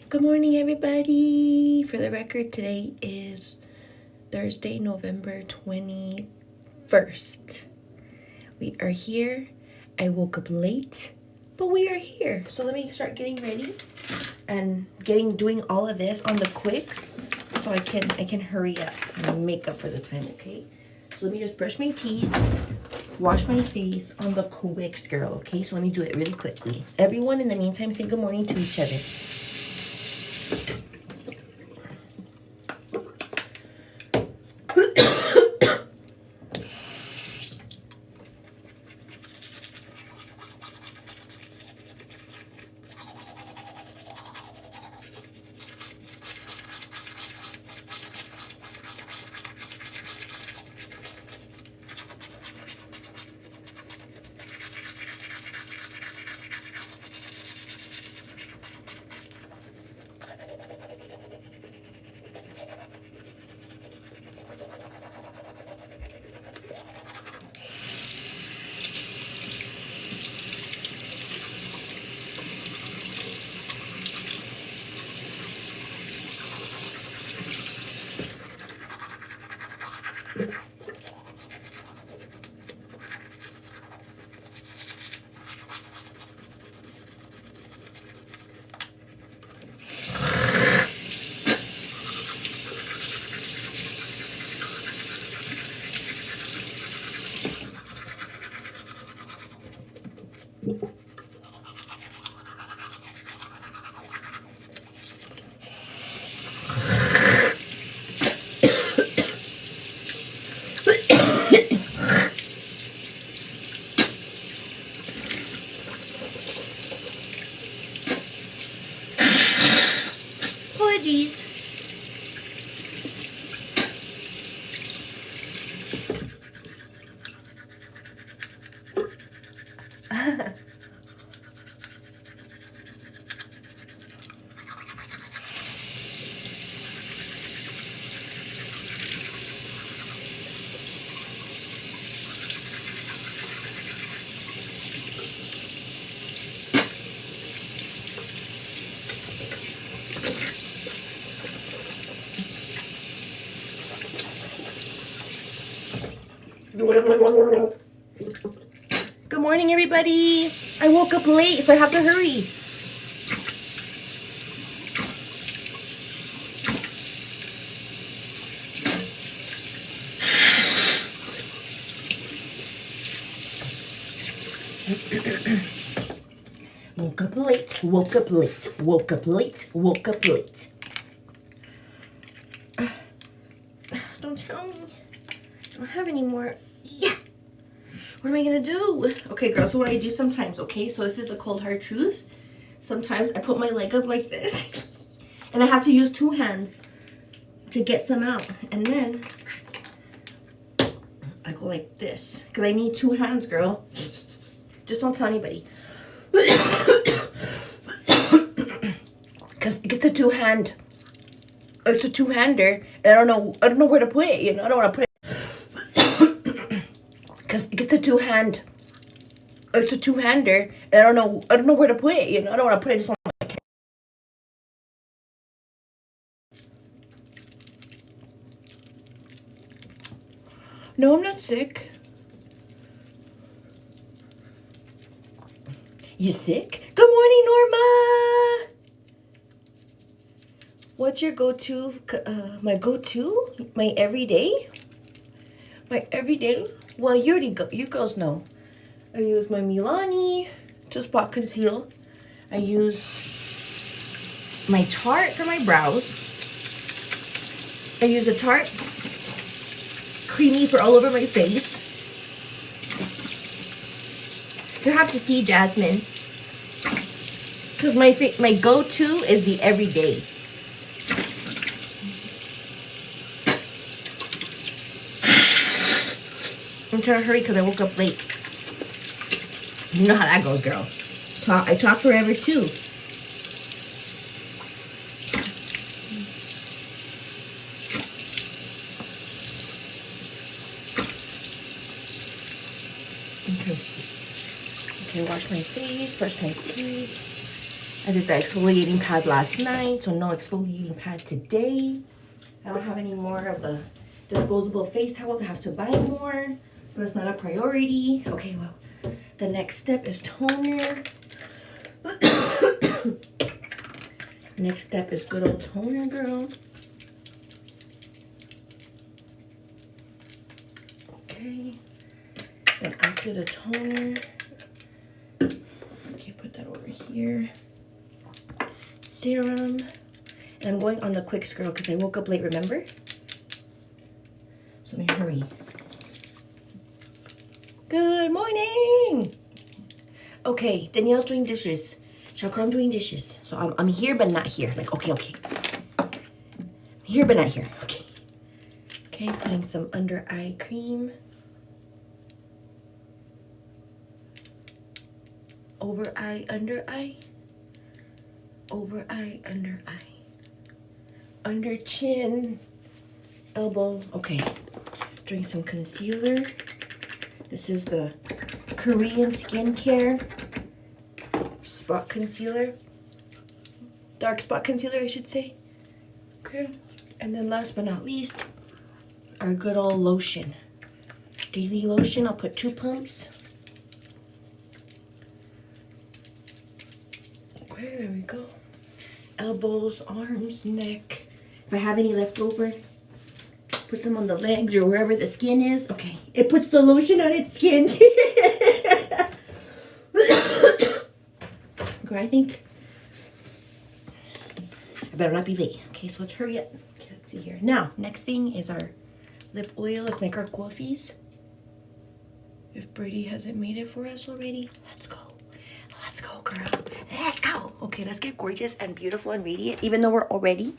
Good morning, everybody. For the record, today is Thursday, November 21st. We are here. I woke up late, but we are here. So let me start getting ready and doing all of this on the quicks so I can hurry up and make up for the time, okay? So let me just brush my teeth, wash my face on the quicks, girl, okay? So let me do it really quickly. Everyone, in the meantime, say good morning to each other. Apologies. Good morning, everybody. I woke up late, so I have to hurry. Woke up late, woke up late, woke up late, woke up late. Don't tell me. I don't have any more. Yeah. What am I gonna do? Okay, girl, so what I do sometimes, okay? So this is the cold hard truth. Sometimes I put my leg up like this and I have to use two hands to get some out. And then I go like this because I need two hands, girl. Just don't tell anybody. Because it's a two-hand. It's a two-hander, and I don't know where to put it. You know, I don't want to put it. Because it's a two-hand. It's a two-hander, and I don't know where to put it. You know, I don't want to put it just on my camera. No, I'm not sick. You sick? Good morning, Norma. What's your go-to? My go-to? My everyday? My everyday? Well, you girls know. I use my Milani to spot conceal. I use my Tarte for my brows. I use the Tarte Creamy for all over my face. You have to see Jasmine. Because my go-to is the everyday. I'm trying to hurry because I woke up late. You know how that goes, girl. I talk forever too. Okay, wash my face, brush my teeth. I did the exfoliating pad last night, so no exfoliating pad today. I don't have any more of the disposable face towels. I have to buy more, but it's not a priority. Okay, well, the next step is toner. Next step is good old toner, girl. Okay. Then after the toner, okay, put that over here. Serum. And I'm going on the quick girl because I woke up late, remember? So let me hurry. Good morning. Okay, Danielle's doing dishes. Chakra, I'm doing dishes. So I'm here but not here. Like, okay. I'm here but not here. Okay. Okay, putting some under eye cream. Over eye, under eye. Over eye, under eye. Under chin. Elbow. Okay. Doing some concealer. This is the Korean skincare spot concealer. Dark spot concealer, I should say. Okay. And then last but not least, our good old lotion. Daily lotion. I'll put 2 pumps. Okay, there we go. Elbows, arms, neck. If I have any left over, put some on the legs or wherever the skin is. Okay, it puts the lotion on its skin. Okay, I think I better not be late. Okay, so let's hurry up. Okay, let's see here. Now, next thing is our lip oil. Let's make our coffees. If Brady hasn't made it for us already, let's go. Let's go, girl. Let's go. Okay, let's get gorgeous and beautiful and radiant, even though we're already.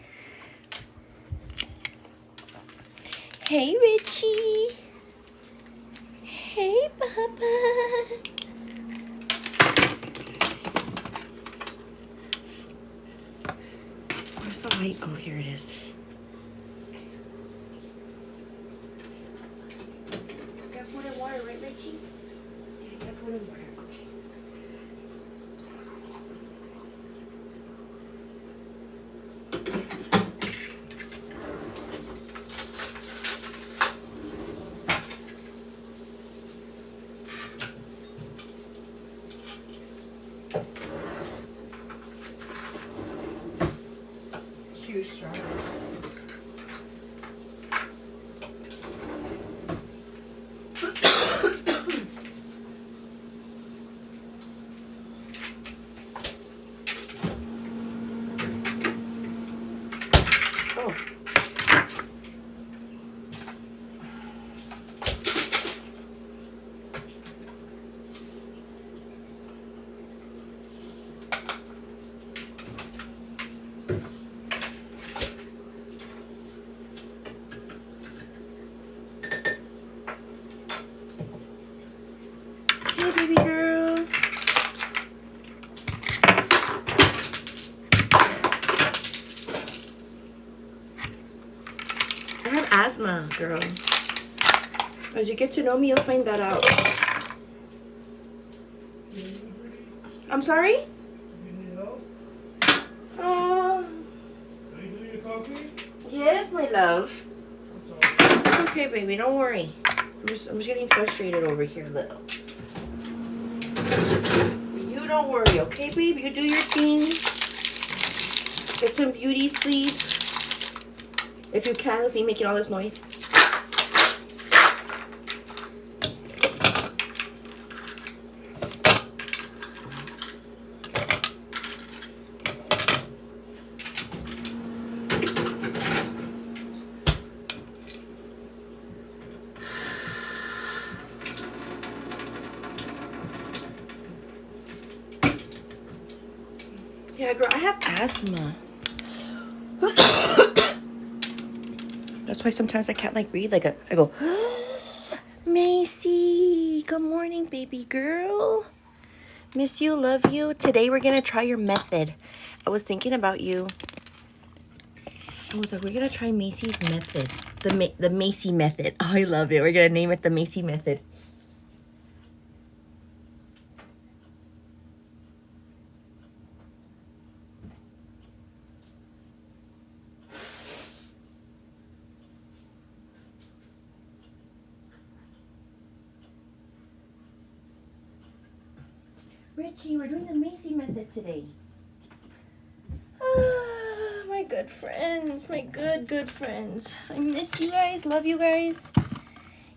Hey, Richie. Hey, Papa. Where's the light? Oh, here it is. Got food and water, right, Richie? Yeah, got food and water. Okay. Too strong. Oh. Hey, baby girl. I have asthma, girl. As you get to know me, you'll find that out. I'm sorry? Are you doing your coffee? Yes, my love. It's okay, baby. Don't worry. I'm just getting frustrated over here a little. You don't worry, okay, babe? You do your thing. Get some beauty sleep. If you can, with me making all this noise. Yeah, girl, I have asthma. That's why sometimes I can't like breathe. Like I go, Macy, good morning, baby girl. Miss you, love you. Today we're gonna try your method. I was thinking about you. I was like, we're gonna try Macy's method, the Macy method. Oh, I love it. We're gonna name it the Macy method. Richie, we're doing the Macy method today. Ah, my good friends, my good friends. I miss you guys, love you guys.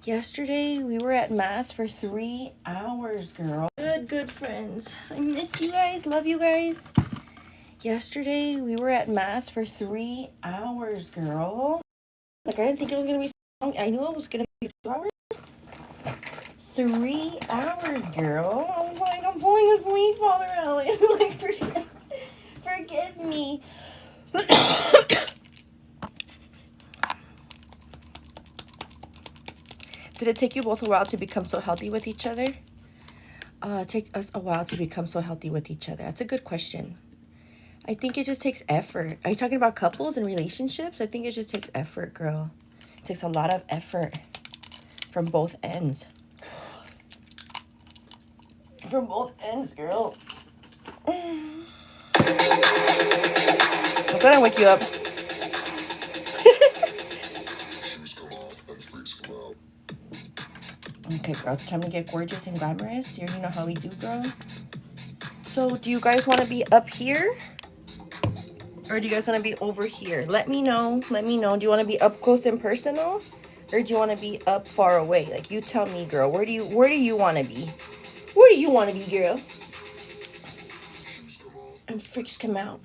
Yesterday, we were at Mass for 3 hours, girl. Good friends. I miss you guys, love you guys. Yesterday, we were at Mass for 3 hours, girl. Like, I didn't think it was going to be so long. I knew it was going to be 2 hours. 3 hours, girl. I was like, I'm falling asleep, Father Allen. Like, forgive me. Did it take you both a while to become so healthy with each other? Take us a while to become so healthy with each other. That's a good question. I think it just takes effort. Are you talking about couples and relationships? I think it just takes effort, girl. It takes a lot of effort from both ends. From both ends, girl. I'm gonna wake you up. Okay, girl, it's time to get gorgeous and glamorous. You already know how we do, girl. So, do you guys want to be up here? Or do you guys want to be over here? Let me know. Let me know. Do you want to be up close and personal? Or do you want to be up far away? Like, you tell me, girl. Where do you want to be? Where do you want to be, girl? And freaks come out.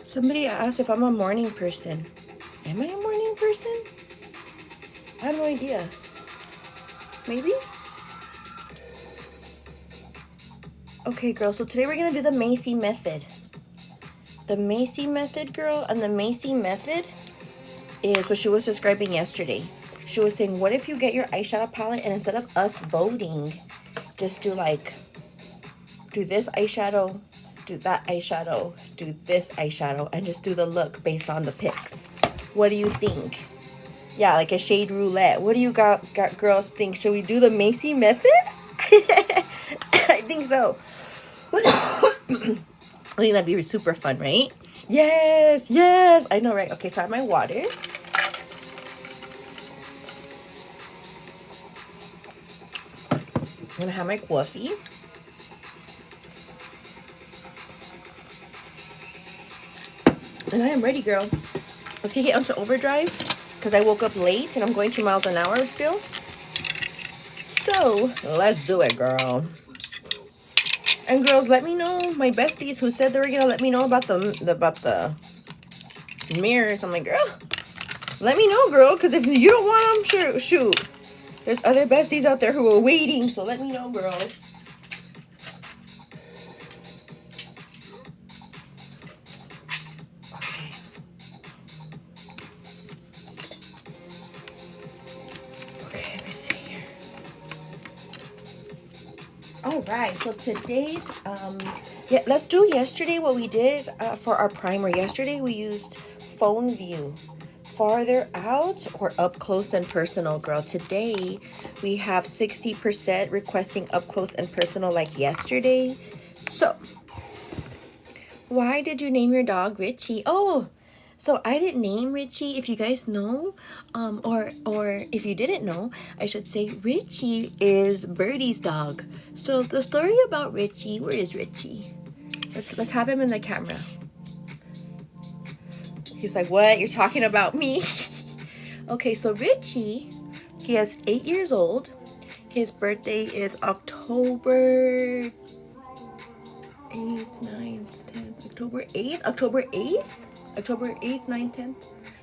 Somebody asked if I'm a morning person. Am I a morning person? I have no idea. Maybe? Okay, girl, so today we're going to do the Macy method. The Macy method, girl, and the Macy method is what she was describing yesterday. She was saying, what if you get your eyeshadow palette and instead of us voting, just do like, do this eyeshadow, do that eyeshadow, do this eyeshadow, and just do the look based on the picks. What do you think? Yeah, like a shade roulette. What do you got girls think? Should we do the Macy method? I think so. I think that'd be super fun, right? Yes, yes. I know, right? Okay, so I have my water. I'm gonna have my coffee. And I am ready, girl. Let's kick it onto overdrive because I woke up late and I'm going 2 miles an hour still. So let's do it, girl. And girls, let me know, my besties who said they were gonna let me know about the mirrors. I'm like, girl, let me know, girl, because if you don't want them, shoot. There's other besties out there who are waiting, so let me know, girls. Okay, let me see here. All right, so today's yeah, let's do yesterday what we did for our primer. Yesterday we used phone view, farther out or up close and personal, girl. Today we have 60% requesting up close and personal like yesterday. So why did you name your dog Richie? Oh, so I didn't name Richie. If you guys know, or if you didn't know, I should say Richie is Birdie's dog. So the story about Richie, where is Richie? Let's have him in the camera. He's like, what? You're talking about me? Okay, so Richie, he is 8 years old. His birthday is October 8th, 9th, 10th, October 8th? October 8th? October 8th, 9th, 10th?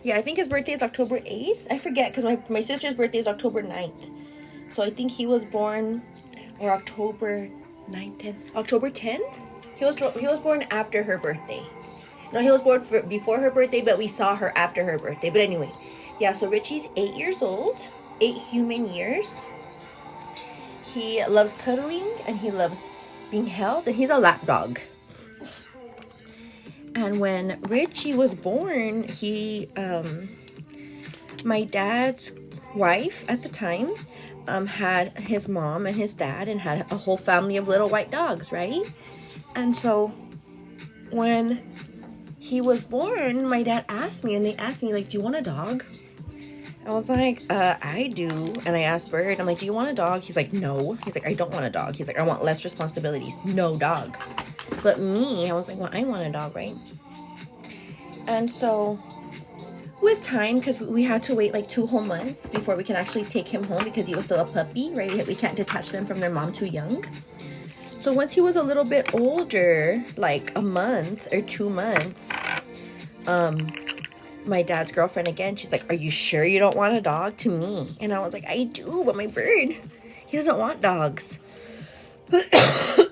Yeah, I think his birthday is October 8th. I forget because my sister's birthday is October 9th. So I think he was born or October 9th, 10th. October 10th? He was born after her birthday. No, he was born before her birthday, but we saw her after her birthday. But anyway, yeah, so Richie's 8 years old, 8 human years. He loves cuddling and he loves being held, and he's a lap dog. And when Richie was born, he my dad's wife at the time had his mom and his dad and had a whole family of little white dogs, right? And so when he was born, my dad asked me, and they asked me, like, do you want a dog? I was like, I do. And I asked Bird, I'm like, do you want a dog? He's like, no. He's like, I don't want a dog. He's like, I want less responsibilities. No dog. But me, I was like, well, I want a dog, right? And so with time, because we had to wait like 2 whole months before we can actually take him home because he was still a puppy, right? We can't detach them from their mom too young. So once he was a little bit older, like a month or 2 months, my dad's girlfriend again, she's like, are you sure you don't want a dog? To me. And I was like, I do, but my Bird, he doesn't want dogs. I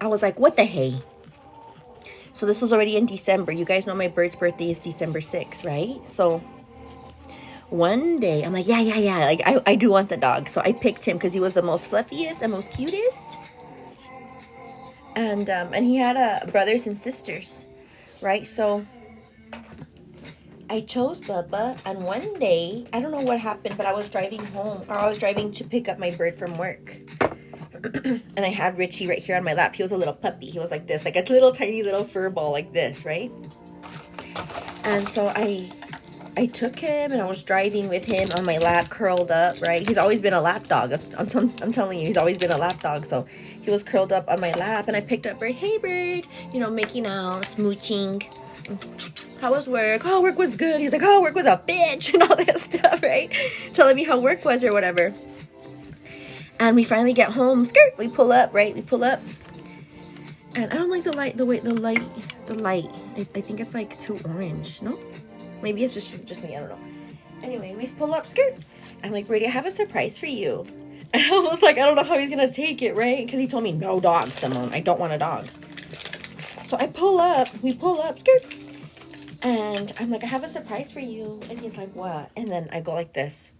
was like, what the hey? So this was already in December. You guys know my Bird's birthday is December 6th, right? So one day I'm like, yeah. Like I do want the dog. So I picked him because he was the most fluffiest and most cutest. And he had brothers and sisters, right? So I chose Bubba, and one day, I don't know what happened, but I was driving home, or I was driving to pick up my Bird from work. And I had Richie right here on my lap. He was a little puppy. He was like this, like a little tiny little fur ball like this, right? And so I took him, and I was driving with him on my lap, curled up, right? He's always been a lap dog. I'm telling you, he's always been a lap dog. So he was curled up on my lap, and I picked up Bird. Hey, Bird. You know, making out, smooching. How was work? Oh, work was good. He's like, oh, work was a bitch, and all this stuff, right? Telling me how work was or whatever. And we finally get home. Skirt. We pull up, right? We pull up. And I don't like the light. The light. I think it's like too orange. No? Maybe it's just me. I don't know. Anyway, we pull up. Skirt. I'm like, Brady, I have a surprise for you. And I was like, I don't know how he's going to take it, right? Because he told me, no dog, Simone. I don't want a dog. So I pull up. We pull up. Skirt. And I'm like, I have a surprise for you. And he's like, what? And then I go like this.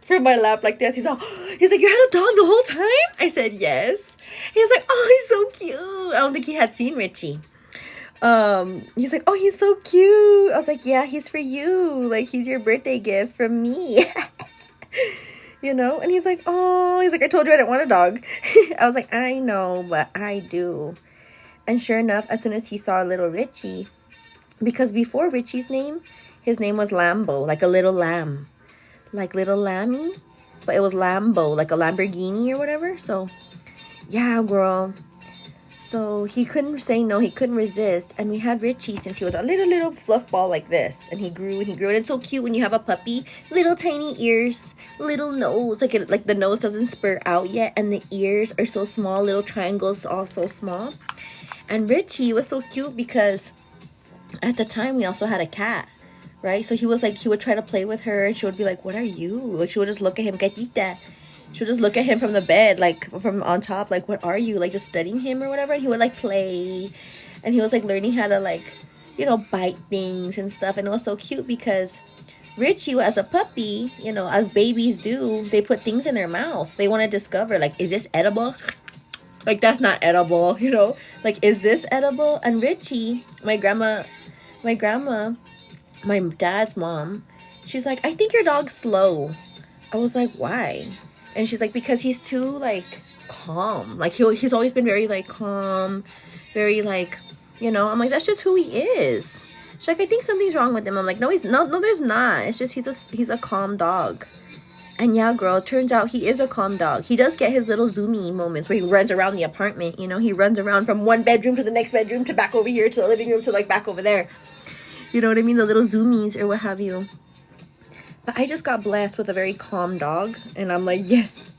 From my lap like this. He's like, you had a dog the whole time? I said, yes. He's like, oh, he's so cute. I don't think he had seen Richie. He's like, oh, he's so cute. I was like, yeah, he's for you. Like, he's your birthday gift from me. You know? And he's like, oh, he's like, I told you I didn't want a dog. I was like, I know, but I do. And sure enough, as soon as he saw little Richie, because before Richie's name, his name was Lambo, like a little lamb. Like little lammy, but it was Lambo, like a Lamborghini or whatever. So yeah, girl. So he couldn't say no, he couldn't resist. And we had Richie since he was a little fluff ball like this, and he grew and it's so cute when you have a puppy. Little tiny ears, little nose, like the nose doesn't spurt out yet, and the ears are so small, little triangles, all so small. And Richie was so cute because at the time we also had a cat. Right? So he was like, he would try to play with her, and she would be like, what are you? Like, she would just look at him, gatita. She would just look at him from the bed, like, from on top, like, what are you? Like, just studying him or whatever. And he would, like, play. And he was, like, learning how to, like, you know, bite things and stuff. And it was so cute because Richie, as a puppy, you know, as babies do, they put things in their mouth. They want to discover, like, is this edible? Like, that's not edible, you know? Like, is this edible? And Richie, my dad's mom, she's like, I think your dog's slow. I was like, why? And she's like, because he's too, like, calm. Like, he's always been very, like, calm, very, like, you know. I'm like, that's just who he is. She's like, I think something's wrong with him. I'm like, no, there's not. It's just he's a calm dog. And yeah, girl, it turns out he is a calm dog. He does get his little zoomy moments where he runs around the apartment, you know. He runs around from one bedroom to the next bedroom to back over here to the living room to, like, back over there. You know what I mean? The little zoomies or what have you. But I just got blessed with a very calm dog. And I'm like, yes,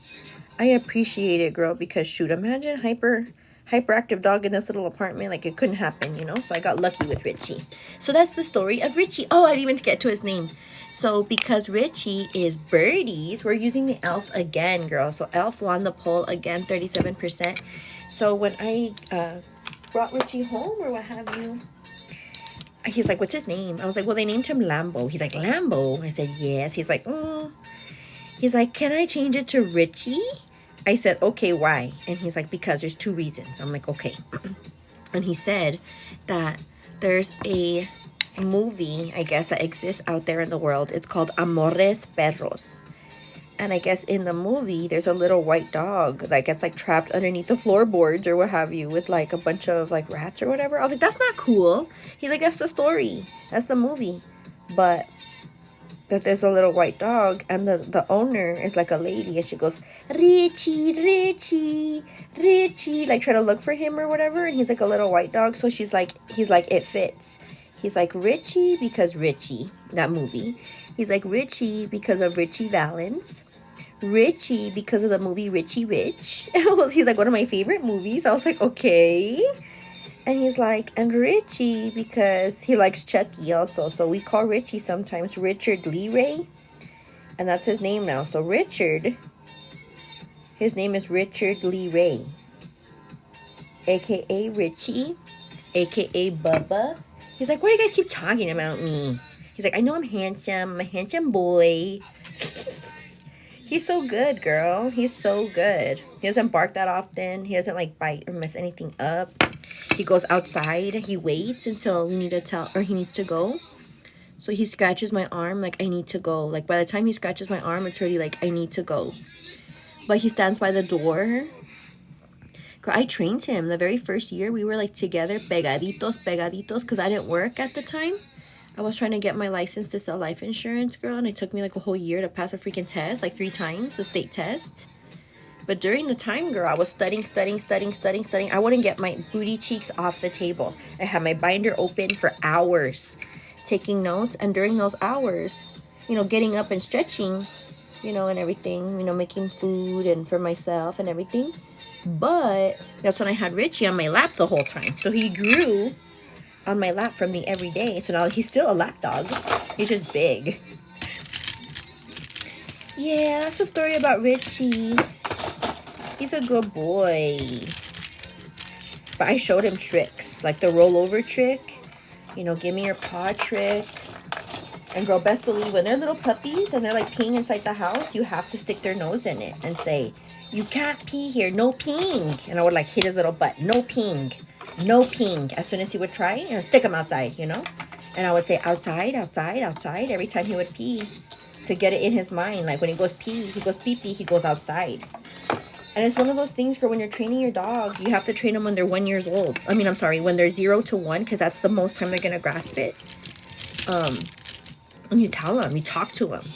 I appreciate it, girl. Because shoot, imagine hyperactive dog in this little apartment. Like, it couldn't happen, you know? So I got lucky with Richie. So that's the story of Richie. Oh, I didn't even get to his name. So because Richie is Birdie's, we're using the Elf again, girl. So Elf won the poll again, 37%. So when I brought Richie home or what have you, he's like, what's his name? I was like, well, they named him Lambo. He's like, Lambo? I said, yes. He's like, He's like, can I change it to Richie? I said, okay, why? And he's like, because there's 2 reasons. I'm like, okay. And he said that there's a movie, I guess, that exists out there in the world. It's called Amores Perros. And I guess in the movie, there's a little white dog that gets like trapped underneath the floorboards or what have you with like a bunch of like rats or whatever. I was like, that's not cool. He's like, that's the story. That's the movie. But that there's a little white dog and the owner is like a lady and she goes, Richie, Richie, Richie, like try to look for him or whatever. And he's like a little white dog. So he's like, it fits. He's like Richie because Richie, that movie. He's like Richie because of Richie Valens. Richie because of the movie Richie Rich. He's like one of my favorite movies. I was like, okay. And he's like, and Richie because he likes Chucky also. So we call Richie sometimes Richard Lee Ray. And that's his name now. So Richard, his name is Richard Lee Ray. AKA Richie. AKA Bubba. He's like, why do you guys keep talking about me? He's like, I know I'm handsome. I'm a handsome boy. He's so good, girl. He's so good. He doesn't bark that often. He doesn't like bite or mess anything up. He goes outside. He waits until we need to tell, or he needs to go. So he scratches my arm like I need to go. Like by the time he scratches my arm, it's already like I need to go. But he stands by the door. Girl, I trained him the very first year. We were like together, pegaditos, because I didn't work at the time. I was trying to get my license to sell life insurance, girl, and it took me like a whole year to pass a freaking test, like 3 times, the state test. But during the time, girl, I was studying. I wouldn't get my booty cheeks off the table. I had my binder open for hours, taking notes, and during those hours, you know, getting up and stretching, you know, and everything, you know, making food and for myself and everything. But that's when I had Richie on my lap the whole time. So he grew on my lap from me every day. So now he's still a lap dog. He's just big. Yeah, that's the story about Richie. He's a good boy. But I showed him tricks. Like the rollover trick. You know, give me your paw trick. And girl, best believe when they're little puppies and they're like peeing inside the house, you have to stick their nose in it and say, you can't pee here. No peeing. And I would like hit his little butt. No peeing. No peeing. As soon as he would try, you know, stick him outside, you know. And I would say outside, outside, outside every time he would pee to get it in his mind. Like when he goes pee, he goes pee-pee, he goes outside. And it's one of those things, girl, when you're training your dog, you have to train them when they're 1 year old. I mean, I'm sorry, when they're 0 to 1, because that's the most time they're going to grasp it. And you tell them, you talk to them.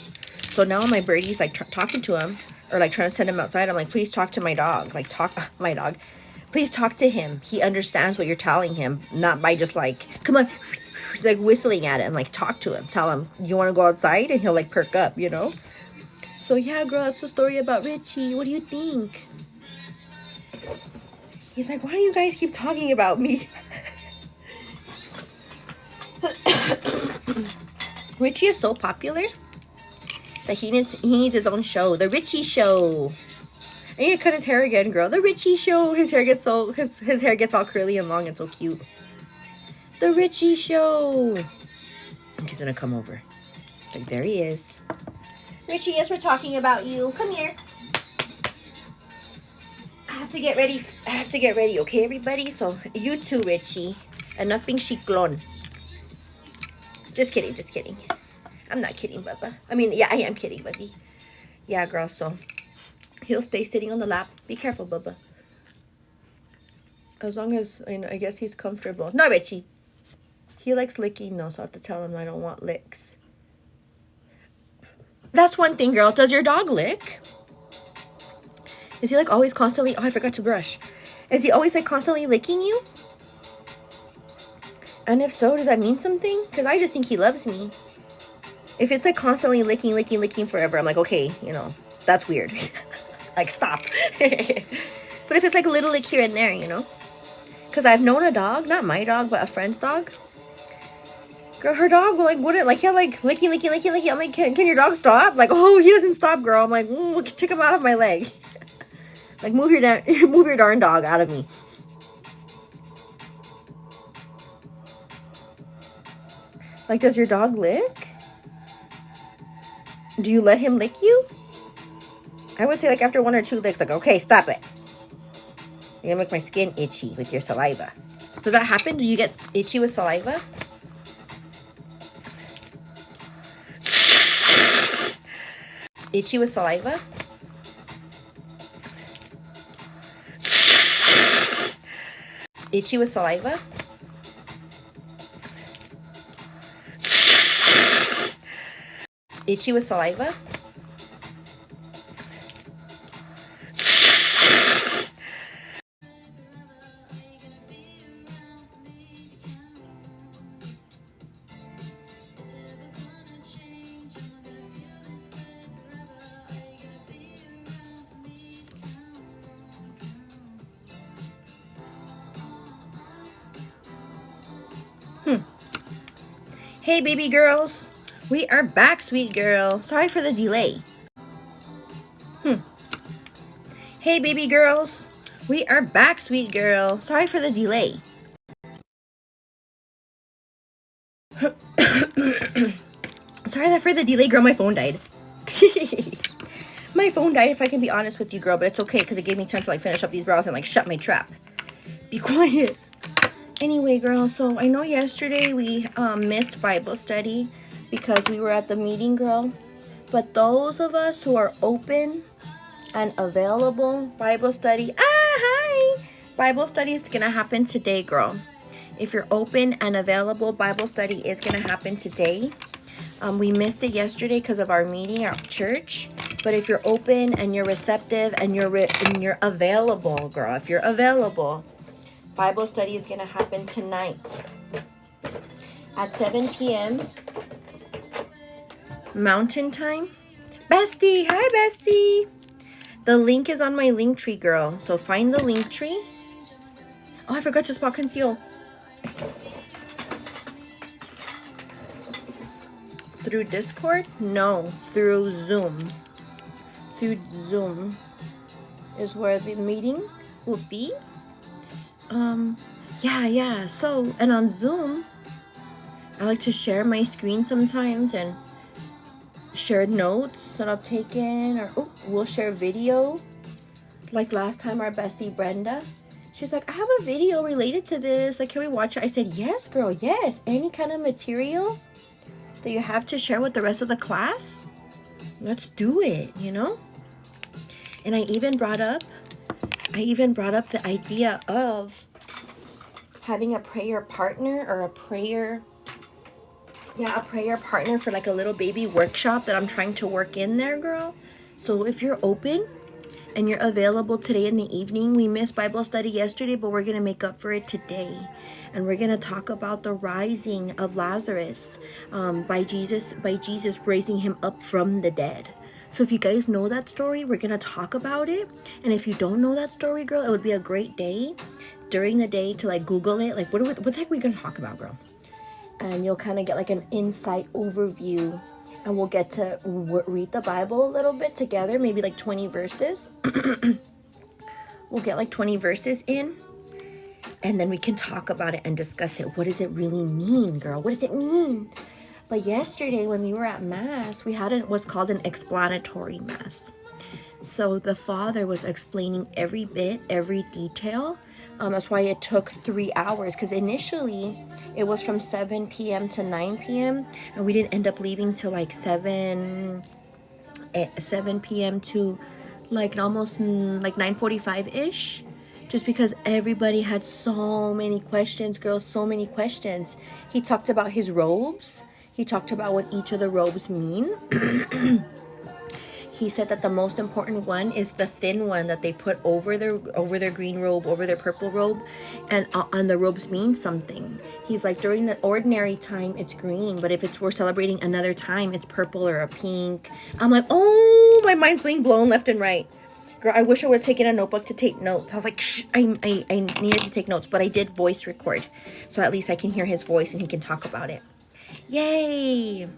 So now my birdie's like talking to him or like trying to send him outside. I'm like, please talk to my dog. Like my dog. Please talk to him. He understands what you're telling him, not by just like, come on, like whistling at him. Like talk to him. Tell him, you want to go outside? And he'll like perk up, you know? So yeah, girl, that's the story about Richie. What do you think? He's like, why do you guys keep talking about me? Richie is so popular that he needs his own show. The Richie Show. I need to cut his hair again, girl. The Richie Show. His hair gets so his hair gets all curly and long and so cute. The Richie Show. He's gonna come over. Like there he is. Richie, yes, we're talking about you. Come here. I have to get ready. Okay, everybody. So you too, Richie. Enough being chiclon. Just kidding. I'm not kidding, Bubba. I mean, yeah, I am kidding, buddy. Yeah, girl, so he'll stay sitting on the lap. Be careful, Bubba. As long as, I guess he's comfortable. No, Richie. He likes licking, though, so I have to tell him I don't want licks. That's one thing, girl. Does your dog lick? Is he, like, always constantly... Oh, I forgot to brush. Is he always, like, constantly licking you? And if so, does that mean something? Because I just think he loves me. If it's like constantly licking forever, I'm like, okay, you know, that's weird. Like, stop. But if it's like a little lick here and there, you know. Because I've known a dog, not my dog, but a friend's dog. Girl, her dog, like, wouldn't, like, he'll like licking. I'm like, can your dog stop? Like, oh, he doesn't stop, girl. I'm like, take him out of my leg. Like, move your darn dog out of me. Like, does your dog lick? Do you let him lick you? I would say, like, after 1 or 2 licks, like, okay, stop it. You're gonna make my skin itchy with your saliva. Does that happen? Do you get itchy with saliva? Itchy with saliva? Itchy with saliva? Itchy with saliva? Hey baby girls, we are back, sweet girl. Sorry for the delay. Hey baby girls, we are back, sweet girl. Sorry for the delay. Sorry for the delay, girl. My phone died. My phone died, if I can be honest with you, girl, but it's okay because it gave me time to like finish up these brows and like shut my trap. Be quiet. Anyway, girl, so I know yesterday we missed Bible study because we were at the meeting, girl. But those of us who are open and available, Bible study, hi! Bible study is gonna happen today, girl. If you're open and available, Bible study is gonna happen today. We missed it yesterday because of our meeting at church. But if you're open and you're receptive and you're available, girl, if you're available, Bible study is going to happen tonight at 7 p.m. Mountain Time. Bestie, hi Bestie. The link is on my link tree, girl. So find the link tree. Oh, I forgot to spot conceal. Through Discord? No, through Zoom. Through Zoom is where the meeting will be. Yeah. So, and on Zoom, I like to share my screen sometimes and share notes that I've taken, or we'll share video. Like last time, our bestie Brenda, she's like, I have a video related to this. Like, can we watch it? I said, yes, girl, yes. Any kind of material that you have to share with the rest of the class, let's do it, you know? And I even brought up the idea of having a prayer partner or a prayer partner for like a little baby workshop that I'm trying to work in there, girl. So if you're open and you're available today in the evening, we missed Bible study yesterday, but we're going to make up for it today. And we're going to talk about the rising of Lazarus by Jesus raising him up from the dead. So if you guys know that story, we're going to talk about it. And if you don't know that story, girl, it would be a great day during the day to like Google it. Like, what the heck are we going to talk about, girl? And you'll kind of get like an insight overview. And we'll get to read the Bible a little bit together, maybe like 20 verses. We'll get like 20 verses in. And then we can talk about it and discuss it. What does it really mean, girl? What does it mean? But yesterday when we were at Mass, we had what's called an explanatory Mass. So the Father was explaining every bit, every detail. That's why it took 3 hours, because initially it was from 7 p.m. to 9 p.m. and we didn't end up leaving till like 7 p.m. to like almost like 9:45-ish. Just because everybody had so many questions, girls, so many questions. He talked about his robes. He talked about what each of the robes mean. He said that the most important one is the thin one that they put over their green robe, over their purple robe, and on the robes mean something. He's like, during the ordinary time, it's green, but if we're celebrating another time, it's purple or a pink. I'm like, oh, my mind's being blown left and right. Girl, I wish I would have taken a notebook to take notes. I was like, shh, I needed to take notes, but I did voice record. So at least I can hear his voice and he can talk about it. Yay!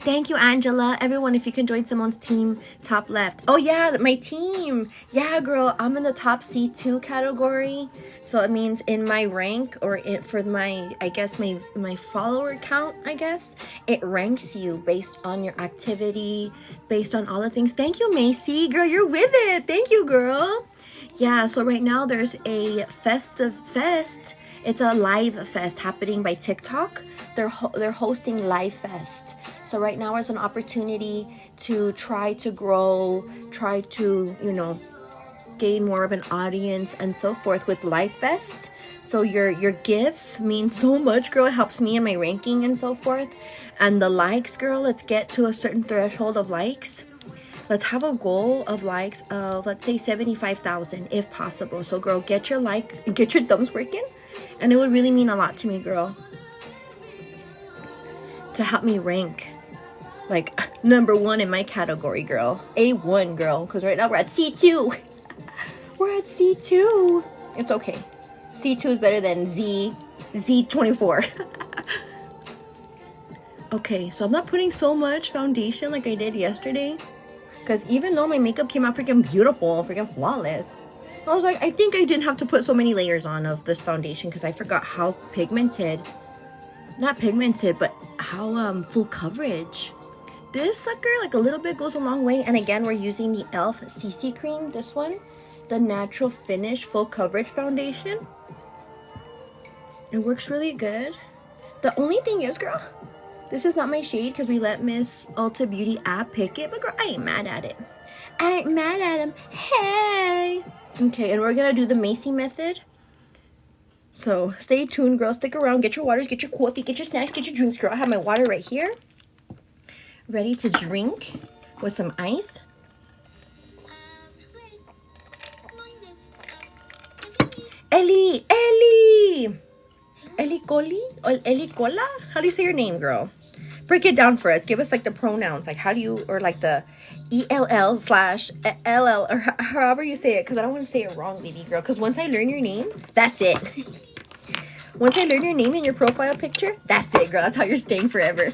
Thank you, Angela. Everyone, if you can join Simone's team, top left. Oh, yeah, my team. Yeah, girl, I'm in the top C2 category. So it means in my rank, or for my, I guess, my follower count, I guess, it ranks you based on your activity, based on all the things. Thank you, Macy. Girl, you're with it. Thank you, girl. Yeah, so right now there's a festive fest. It's a live fest happening by TikTok. They're hosting Live Fest. So right now is an opportunity to try to grow, try to, you know, gain more of an audience and so forth with Life Best. So your gifts mean so much, girl. It helps me in my ranking and so forth. And the likes, girl, let's get to a certain threshold of likes. Let's have a goal of likes of, let's say, 75,000 if possible. So girl, get your thumbs working, and it would really mean a lot to me, girl, to help me rank like #1 in my category, girl. A1, girl, because right now we're at C2. We're at C2. It's okay. C2 is better than Z24. Okay, so I'm not putting so much foundation like I did yesterday, because even though my makeup came out freaking beautiful, freaking flawless, I was like, I think I didn't have to put so many layers on of this foundation, because I forgot how pigmented, not pigmented, but how full coverage. This sucker, like a little bit goes a long way. And again, we're using the e.l.f. CC cream, this one, the Natural Finish Full Coverage Foundation. It works really good. The only thing is, girl, this is not my shade because we let Miss Ulta Beauty app pick it. But girl, I ain't mad at it. I ain't mad at him. Hey! Okay, and we're gonna do the Macy method. So stay tuned, girl. Stick around. Get your waters, get your coffee, get your snacks, get your drinks, girl. I have my water right here, ready to drink with some ice. Ily Cola? How do you say your name, girl? Break it down for us. Give us like the pronouns, like how do you, or like the ELL/LL, or however you say it, because I don't want to say it wrong, baby girl. Because once I learn your name, that's it. Once I learn your name in your profile picture, that's it, girl. That's how you're staying forever.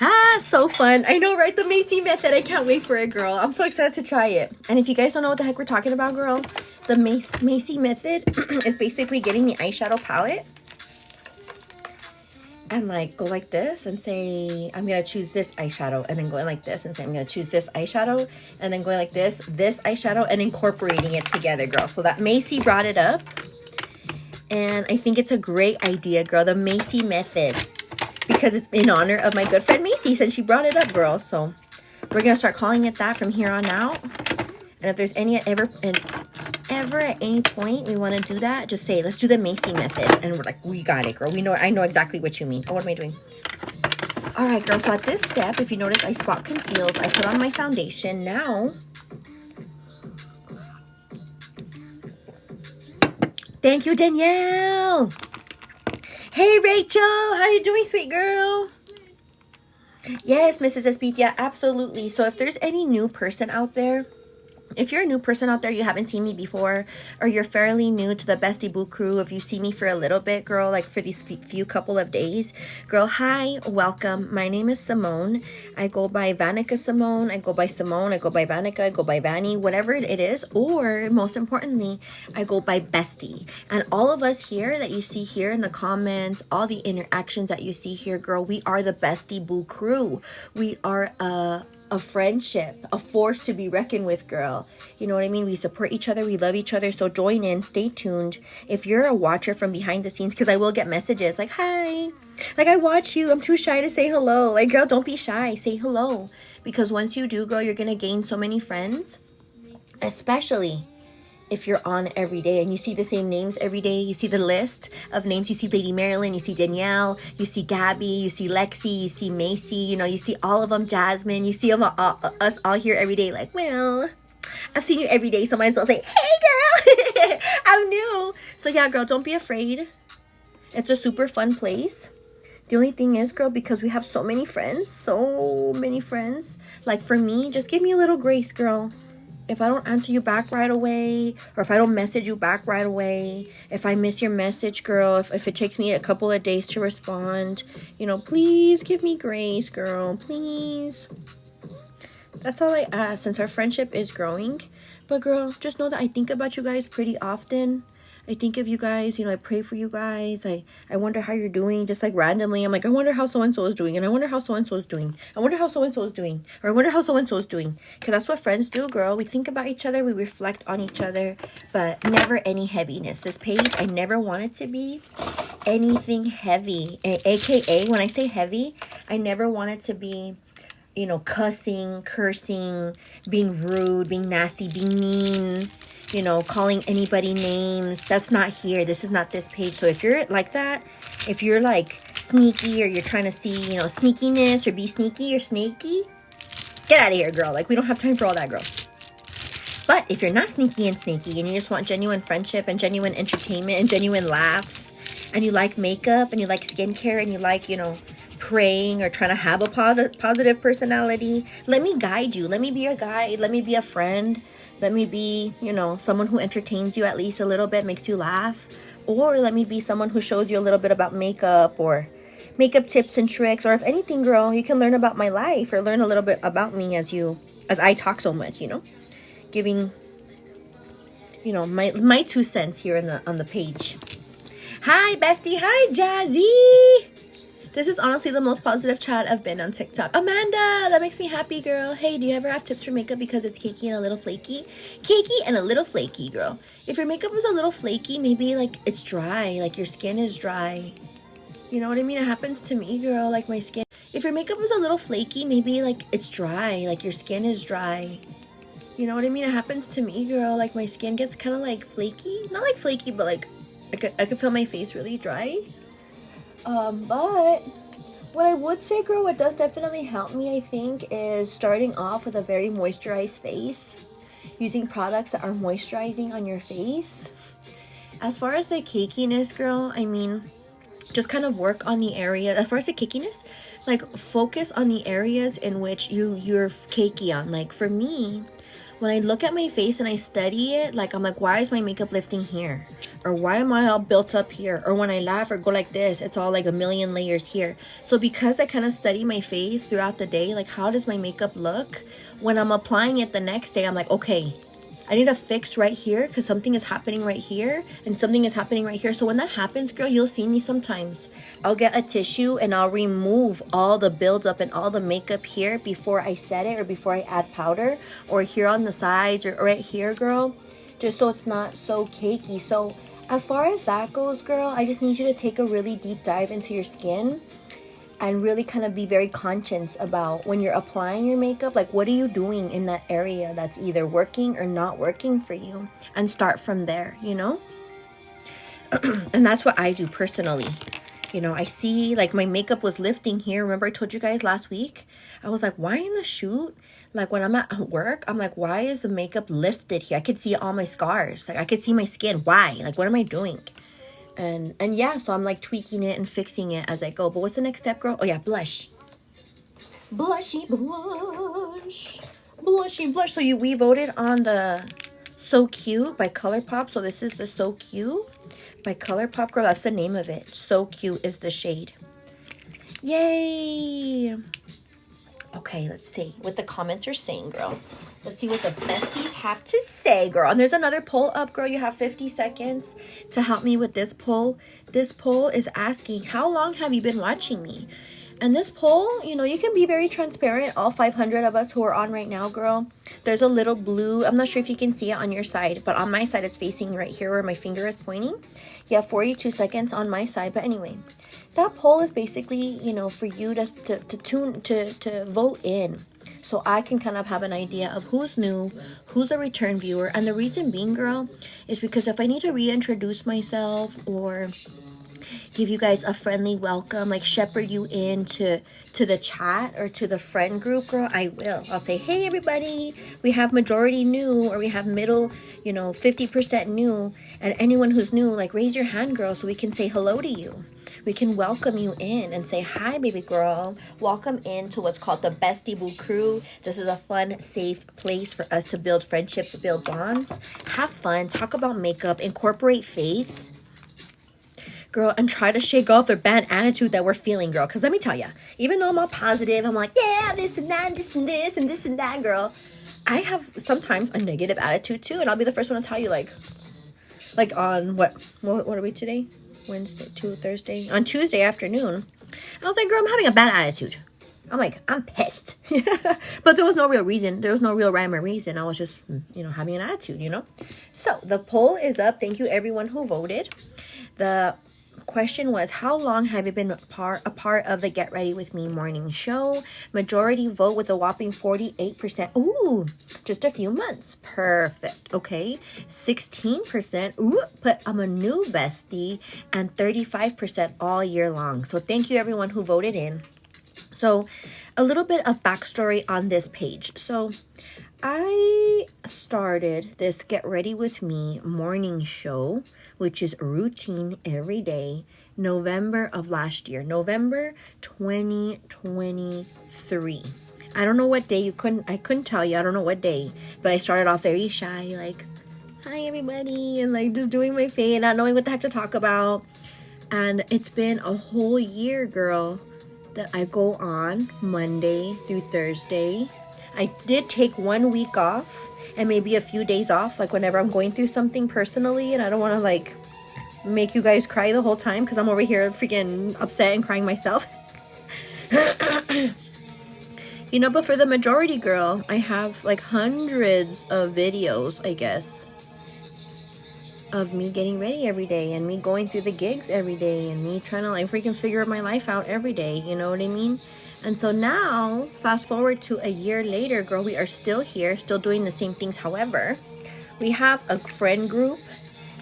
Ah, so fun. I know, right? The Macy method. I can't wait for it, girl. I'm so excited to try it. And if you guys don't know what the heck we're talking about, girl, the Macy method is basically getting the eyeshadow palette and like go like this and say, I'm going to choose this eyeshadow, and then going like this and say, I'm going to choose this eyeshadow, and then going like this eyeshadow, and incorporating it together, girl. So that Macy brought it up, and I think it's a great idea, girl. The Macy method. Because it's in honor of my good friend Macy, since she brought it up, girl. So we're gonna start calling it that from here on out. And if there's any ever at any point we want to do that, just say, let's do the Macy method. And we're like, we got it, girl. I know exactly what you mean. Oh, what am I doing? All right, girl. So at this step, if you notice, I spot concealed. I put on my foundation. Now, thank you, Danielle. Hey, Rachel, how you doing, sweet girl? Yes, Mrs. Espitia, absolutely. So if there's any new person out there, if you're a new person out there, you haven't seen me before, or you're fairly new to the Bestie Boo crew, if you see me for a little bit, girl, like for these few couple of days, girl, hi, welcome. My name is Simone. I go by Vanicasymone. I go by Simone. I go by Vanica. I go by Vanny, whatever it is. Or most importantly, I go by Bestie. And all of us here that you see here in the comments, all the interactions that you see here, girl, we are the Bestie Boo crew. We are a friendship, a force to be reckoned with, girl. You know what I mean? We support each other, we love each other. So join in, stay tuned. If you're a watcher from behind the scenes, because I will get messages like, hi, like, I watch you, I'm too shy to say hello. Like, girl, don't be shy, say hello. Because once you do, girl, you're gonna gain so many friends, especially if you're on every day and you see the same names every day. You see the list of names. You see Lady Marilyn, you see Danielle, you see Gabby, you see Lexi, you see Macy, you know, you see all of them, Jasmine, you see them us all here every day. Like, well, I've seen you every day, so might as well say, hey girl, I'm new. So yeah, girl, don't be afraid. It's a super fun place. The only thing is, girl, because we have so many friends, like for me, just give me a little grace, girl. If I don't answer you back right away, or if I don't message you back right away, if I miss your message, girl, if it takes me a couple of days to respond, you know, please give me grace, girl, please. That's all I ask, since our friendship is growing. But girl, just know that I think about you guys pretty often. I think of you guys, you know, I pray for you guys. I wonder how you're doing, just like randomly. I'm like, I wonder how so-and-so is doing, and I wonder how so-and-so is doing. I wonder how so-and-so is doing, or I wonder how so-and-so is doing. Because that's what friends do, girl. We think about each other, we reflect on each other, but never any heaviness. This page, I never want it to be anything heavy. AKA, when I say heavy, I never want it to be, you know, cussing, cursing, being rude, being nasty, being mean, you know, calling anybody names. That's not here. This is not this page. So if you're like that, if you're like sneaky, or you're trying to see, you know, sneakiness, or be sneaky or snaky, get out of here, girl. Like, we don't have time for all that, girl. But if you're not sneaky and snaky, and you just want genuine friendship and genuine entertainment and genuine laughs, and you like makeup and you like skincare and you like, you know, praying or trying to have a positive personality, let me guide you. Let me be your guide. Let me be a friend. Let me be, you know, someone who entertains you at least a little bit, makes you laugh. Or let me be someone who shows you a little bit about makeup, or makeup tips and tricks. Or if anything, girl, you can learn about my life, or learn a little bit about me as I talk so much, you know, giving, you know, my 2 cents here on the page. Hi, Bestie. Hi, Jazzy. This is honestly the most positive chat I've been on TikTok. Amanda, that makes me happy, girl. Hey, do you ever have tips for makeup because it's cakey and a little flaky? Cakey and a little flaky, girl. If your makeup is a little flaky, maybe like it's dry, like your skin is dry. You know what I mean? It happens to me, girl, like my skin. If your makeup is a little flaky, maybe like it's dry, like your skin is dry. You know what I mean? It happens to me, girl, like my skin gets kind of like flaky. Not like flaky, but like I could feel my face really dry. But what I would say, girl, what does definitely help me, I think, is starting off with a very moisturized face, using products that are moisturizing on your face. As far as the cakiness, girl, I mean, just kind of work on the area. As far as the cakiness, like, focus on the areas in which you're cakey on. Like, for me, when I look at my face and I study it, like, I'm like, why is my makeup lifting here? Or why am I all built up here? Or when I laugh or go like this, it's all like a million layers here. So because I kind of study my face throughout the day, like, how does my makeup look? When I'm applying it the next day, I'm like, okay, I need to fix right here because something is happening right here and something is happening right here. So when that happens, girl, you'll see me sometimes. I'll get a tissue and I'll remove all the buildup and all the makeup here before I set it, or before I add powder, or here on the sides, or right here, girl, just so it's not so cakey. So as far as that goes, girl, I just need you to take a really deep dive into your skin and really kind of be very conscious about when you're applying your makeup, like, what are you doing in that area that's either working or not working for you, and start from there, you know? And that's what I do personally. You know, I see, like, my makeup was lifting here. Remember I told you guys last week? I was like, why in the shoot? Like, when I'm at work, I'm like, why is the makeup lifted here? I could see all my scars. Like, I could see my skin. Why? Like, what am I doing? And yeah, so I'm like tweaking it and fixing it as I go. But what's the next step, girl? Oh yeah, blush. Blushy blush. Blushy blush. So we voted on the So Cute by ColourPop. So this is the So Cute by ColourPop, girl. That's the name of it. So Cute is the shade. Yay. Okay, let's see what the comments are saying, girl. Let's see what the besties have to say, girl. And there's another poll up, girl. You have 50 seconds to help me with this poll. This poll is asking, how long have you been watching me? And this poll, you know, you can be very transparent. All 500 of us who are on right now, girl. There's a little blue. I'm not sure if you can see it on your side, but on my side, it's facing right here where my finger is pointing. You have 42 seconds on my side. But anyway, that poll is basically, you know, for you to vote in, so I can kind of have an idea of who's new, who's a return viewer. And the reason being, girl, is because if I need to reintroduce myself or give you guys a friendly welcome, like shepherd you into the chat or to the friend group, girl, I will. I'll say, hey everybody, we have majority new, or we have middle, you know, 50% new. And anyone who's new, like, raise your hand, girl, so we can say hello to you. We can welcome you in and say, hi, baby girl. Welcome into what's called the Bestie Boo Crew. This is a fun, safe place for us to build friendships, build bonds, have fun, talk about makeup, incorporate faith, girl, and try to shake off their bad attitude that we're feeling, girl. Because let me tell you, even though I'm all positive, I'm like, yeah, this and that, this and this, and this and that, girl, I have sometimes a negative attitude too. And I'll be the first one to tell you, like, like on what are we today? Wednesday, Thursday. On Tuesday afternoon, I was like, girl, I'm having a bad attitude. I'm like, I'm pissed. But there was no real reason. There was no real rhyme or reason. I was just, having an attitude, So the poll is up. Thank you everyone who voted. The question was, how long have you been a part of the Get Ready With Me morning show? Majority vote with a whopping 48%. Ooh, just a few months. Perfect. Okay. 16%. Ooh, put I'm a new bestie. And 35% all year long. So thank you everyone who voted in. So a little bit of backstory on this page. So I started this Get Ready With Me morning show, which is routine every day, November of last year, November 2023. I don't know what day. I couldn't tell you. I don't know what day, but I started off very shy, like, hi everybody, and like just doing my thing and not knowing what the heck to talk about. And it's been a whole year, girl, that I go on Monday through Thursday. I did take 1 week off and maybe a few days off, like whenever I'm going through something personally and I don't want to like make you guys cry the whole time because I'm over here freaking upset and crying myself. But for the majority, girl, I have like hundreds of videos, I guess, of me getting ready every day and me going through the gigs every day and me trying to like freaking figure my life out every day, you know what I mean? And so now, fast forward to a year later, girl, we are still here, still doing the same things. However, we have a friend group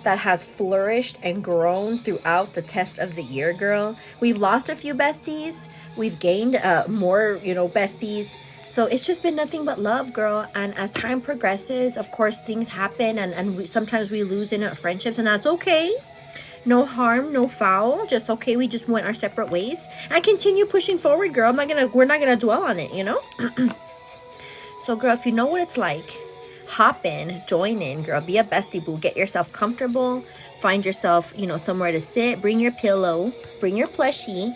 that has flourished and grown throughout the test of the year, girl. We've lost a few besties. We've gained more, besties. So it's just been nothing but love, girl. And as time progresses, of course, things happen and sometimes we lose in friendships, and that's okay. No harm, no foul. Just okay. We just went our separate ways and continue pushing forward, girl. We're not gonna dwell on it, So, girl, if you know what it's like, hop in, join in, girl. Be a bestie boo. Get yourself comfortable. Find yourself, somewhere to sit. Bring your pillow. Bring your plushie.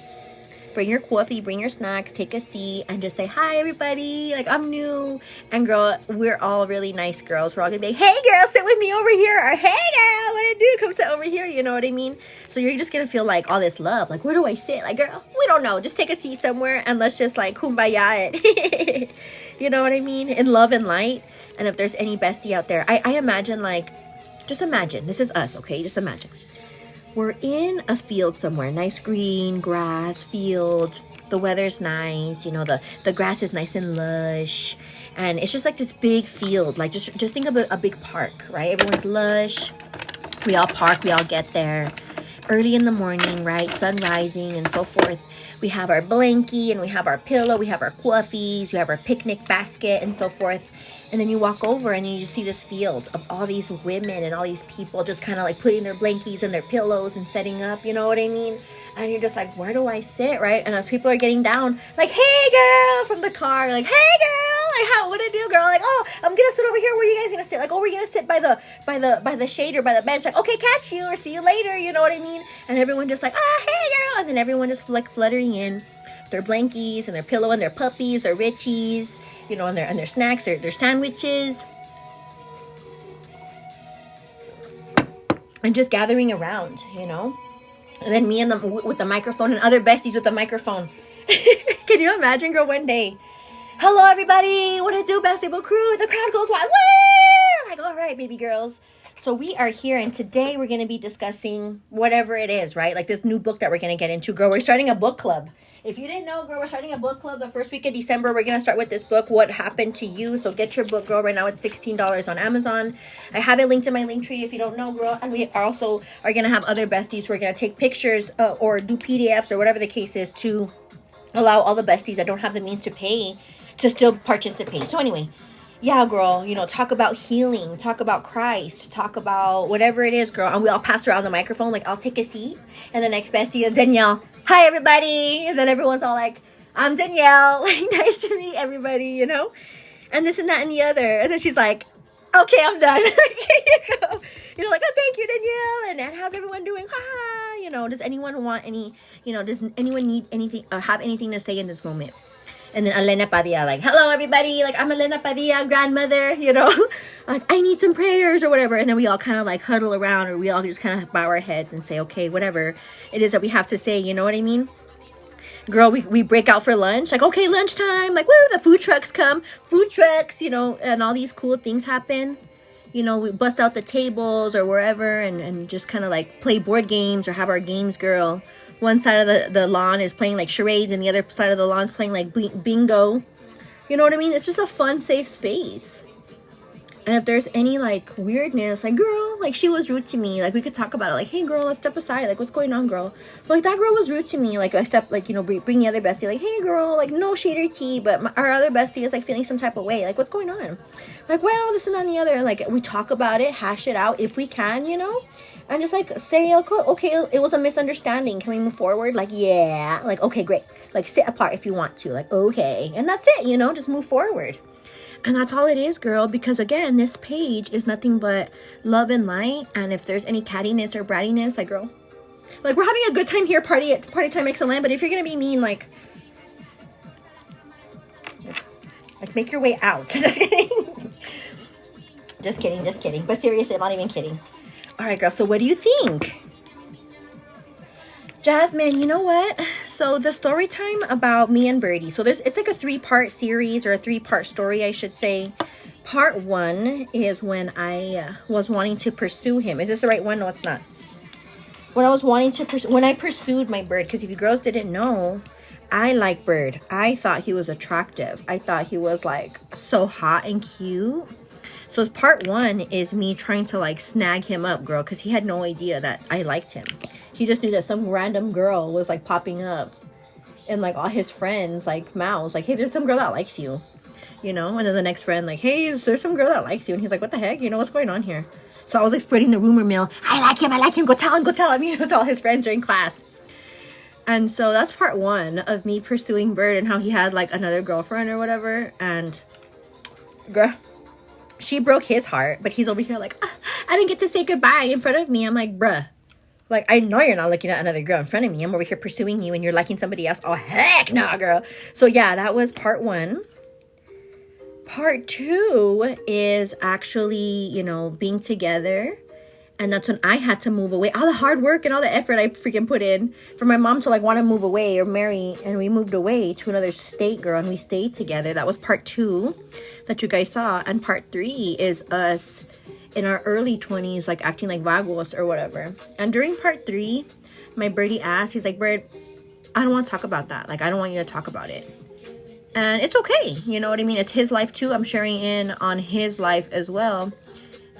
Bring your coffee, bring your snacks, take a seat, and just say, hi, everybody. Like, I'm new. And, girl, we're all really nice girls. We're all going to be like, hey, girl, sit with me over here. Or, hey, girl, what do? Come sit over here. You know what I mean? So you're just going to feel, like, all this love. Like, where do I sit? Like, girl, we don't know. Just take a seat somewhere, and let's just, like, kumbaya it. You know what I mean? In love and light. And if there's any bestie out there, I imagine, like, just imagine. This is us, okay? Just imagine. We're in a field somewhere, nice green grass field. The weather's nice, the grass is nice and lush, and it's just like this big field. Like just think of a big park, right? Everyone's lush. We all park, we all get there early in the morning, right? Sun rising and so forth. We have our blankie and we have our pillow, we have our coffees, we have our picnic basket and so forth. And then you walk over and you just see this field of all these women and all these people just kind of like putting their blankies and their pillows and setting up, you know what I mean? And you're just like, where do I sit, right? And as people are getting down, like, hey, girl, from the car, like, hey, girl, like, what do I do, girl? Like, oh, I'm gonna sit over here. Where are you guys gonna sit? Like, oh, we're gonna sit by the shade or by the bench. Like, okay, catch you or see you later, you know what I mean? And everyone just like, oh, hey, girl, and then everyone just like fluttering in their blankies and their pillow and their puppies, their Richies, and their snacks, their sandwiches, and just gathering around, and then me and them with the microphone and other besties with the microphone. Can you imagine, girl? One day, hello everybody, what it do, Bestie Boo crew? The crowd goes wild. Woo! Like, all right, baby girls. So we are here, and today we're gonna be discussing whatever it is, right? Like this new book that we're gonna get into, girl. We're starting a book club. If you didn't know, girl, we're starting a book club the first week of December. We're going to start with this book, What Happened to You. So get your book, girl. Right now it's $16 on Amazon. I have it linked in my link tree if you don't know, girl. And we also are going to have other besties who are going to take pictures or do PDFs or whatever the case is to allow all the besties that don't have the means to pay to still participate. So anyway, yeah, girl, talk about healing, talk about Christ, talk about whatever it is, girl. And we all pass around the microphone. Like, I'll take a seat. And the next bestie is Danielle. Hi, everybody. And then everyone's all like, I'm Danielle. Like, nice to meet everybody, And this and that and the other. And then she's like, okay, I'm done. Like, oh, thank you, Danielle. And how's everyone doing? Does anyone want any, does anyone need anything or have anything to say in this moment? And then Elena Padilla, like, hello, everybody. Like, I'm Elena Padilla, grandmother, you know. Like, I need some prayers or whatever. And then we all kind of, like, huddle around, or we all just kind of bow our heads and say, okay, whatever it is that we have to say, you know what I mean? Girl, we break out for lunch. Like, okay, lunchtime. Like, woo, the food trucks come. Food trucks, you know, and all these cool things happen. You know, we bust out the tables or wherever and just kind of, like, play board games or have our games, girl. One side of the lawn is playing, like, charades, and the other side of the lawn is playing, like, bingo. You know what I mean? It's just a fun, safe space. And if there's any, like, weirdness, like, girl, like, she was rude to me. Like, we could talk about it. Like, hey, girl, let's step aside. Like, what's going on, girl? But, like, that girl was rude to me. Like, I step, like, you know, bring the other bestie. Like, hey, girl, like, no shade or tea. But our other bestie is, like, feeling some type of way. Like, what's going on? Like, well, this and that and the other. Like, we talk about it, hash it out if we can, you know? And just, like, say, okay, it was a misunderstanding. Can we move forward? Like, yeah. Like, okay, great. Like, sit apart if you want to. Like, okay. And that's it, you know? Just move forward. And that's all it is, girl, because again, this page is nothing but love and light. And if there's any cattiness or brattiness, like, girl, like, we're having a good time here, party time excellent. But if you're gonna be mean, like make your way out. Just kidding. But seriously, I'm not even kidding. All right, girl, so what do you think? Jasmine, you know what? So the story time about me and Birdie. So it's like a 3-part series, or a 3-part story, I should say. Part 1 is when I was wanting to pursue him. Is this the right one? No, it's not. When I pursued my Bird, because if you girls didn't know, I like Bird. I thought he was attractive. I thought he was, like, so hot and cute. So part 1 is me trying to, like, snag him up, girl, because he had no idea that I liked him. He just knew that some random girl was, like, popping up in, like, all his friends, like, mouths. Like, hey, there's some girl that likes you, you know? And then the next friend, like, hey, there's some girl that likes you. And he's like, what the heck? You know, what's going on here? So I was, like, spreading the rumor mill. I like him. Go tell him, you know, to all his friends during class. And so that's part 1 of me pursuing Bird and how he had, like, another girlfriend or whatever. And, girl, she broke his heart, but he's over here like, I didn't get to say goodbye in front of me. I'm like, bruh, like, I know you're not looking at another girl in front of me. I'm over here pursuing you and you're liking somebody else. Oh, heck no, girl. So yeah, that was part 1. Part 2 is actually, you know, being together. And that's when I had to move away. All the hard work and all the effort I freaking put in for my mom to, like, want to move away or marry. And we moved away to another state, girl. And we stayed together. That was part 2 that you guys saw. And part 3 is us in our early 20s, like, acting like vagos or whatever. And during part 3, my Birdie asked, he's like, Bird, I don't want to talk about that. Like, I don't want you to talk about it. And it's okay. You know what I mean? It's his life too. I'm sharing in on his life as well.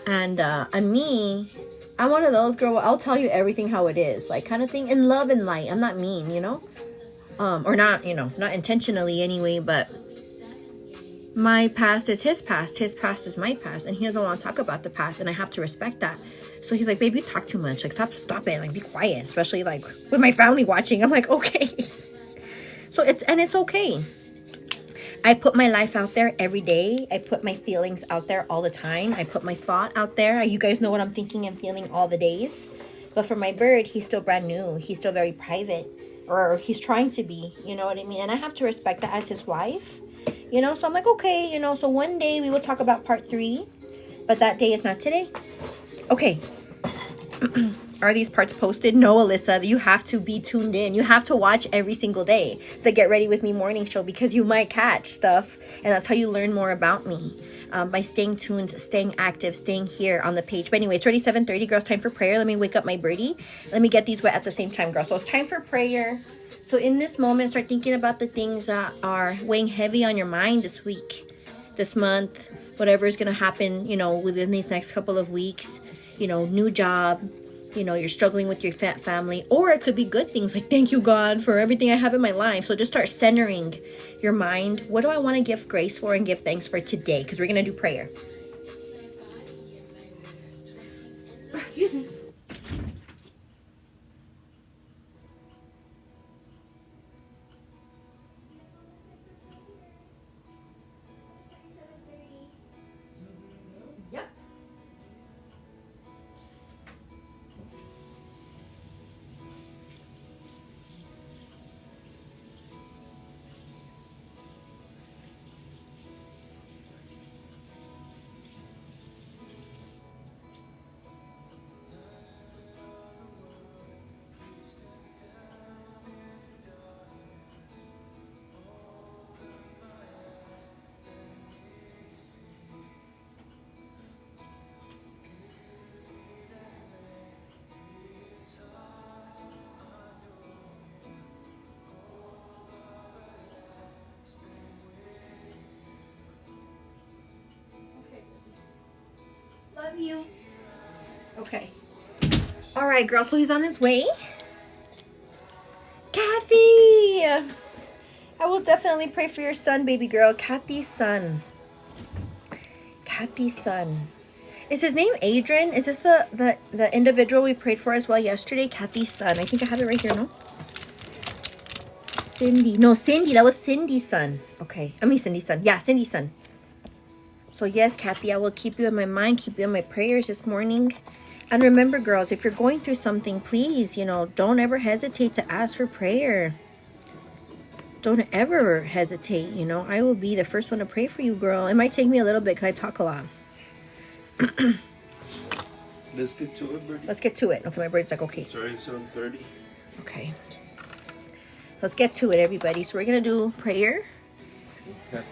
And me, I'm one of those, girl, I'll tell you everything how it is, like, kind of thing, in love and light. I'm not mean, you know, or not, you know, not intentionally anyway, but my past is his past is my past, and he doesn't want to talk about the past, and I have to respect that. So he's like, babe, you talk too much, like, stop it, like, be quiet, especially, like, with my family watching. I'm like, okay. So it's okay. I put my life out there every day. I put my feelings out there all the time. I put my thought out there. You guys know what I'm thinking and feeling all the days. But for my Bird, he's still brand new. He's still very private. Or he's trying to be. You know what I mean? And I have to respect that as his wife. You know? So I'm like, okay. You know? So one day we will talk about part 3. But that day is not today. Okay. Are these parts posted? No, Alyssa, you have to be tuned in. You have to watch every single day the Get Ready With Me morning show, because you might catch stuff, and that's how you learn more about me, by staying tuned, staying active, staying here on the page. But anyway, it's already 7:30, girls. Time for prayer. Let me wake up my Birdie. Let me get these wet at the same time, girls. So it's time for prayer. So in this moment, start thinking about the things that are weighing heavy on your mind this week, this month, whatever is going to happen, you know, within these next couple of weeks. You know, new job, you know, you're struggling with your family, or it could be good things like, thank you, God, for everything I have in my life. So just start centering your mind. What do I want to give grace for and give thanks for today? Because we're going to do prayer. Excuse me. Yep. love you. Okay. All right, girl. So he's on his way. Kathy! I will definitely pray for your son, baby girl. Kathy's son. Kathy's son. Is his name Adrian? Is this the individual we prayed for as well yesterday? Kathy's son. I think I have it right here, no? Cindy. No, Cindy. That was Cindy's son. Okay. I mean Cindy's son. Yeah, Cindy's son. So yes, Kathy, I will keep you in my mind, keep you in my prayers this morning. And remember, girls, if you're going through something, please, don't ever hesitate to ask for prayer. Don't ever hesitate, I will be the first one to pray for you, girl. It might take me a little bit because I talk a lot. Let's get to it, Birdie. Let's get to it. Okay, my bird's like, okay. It's already 7:30. Okay. Let's get to it, everybody. So we're going to do prayer. Okay.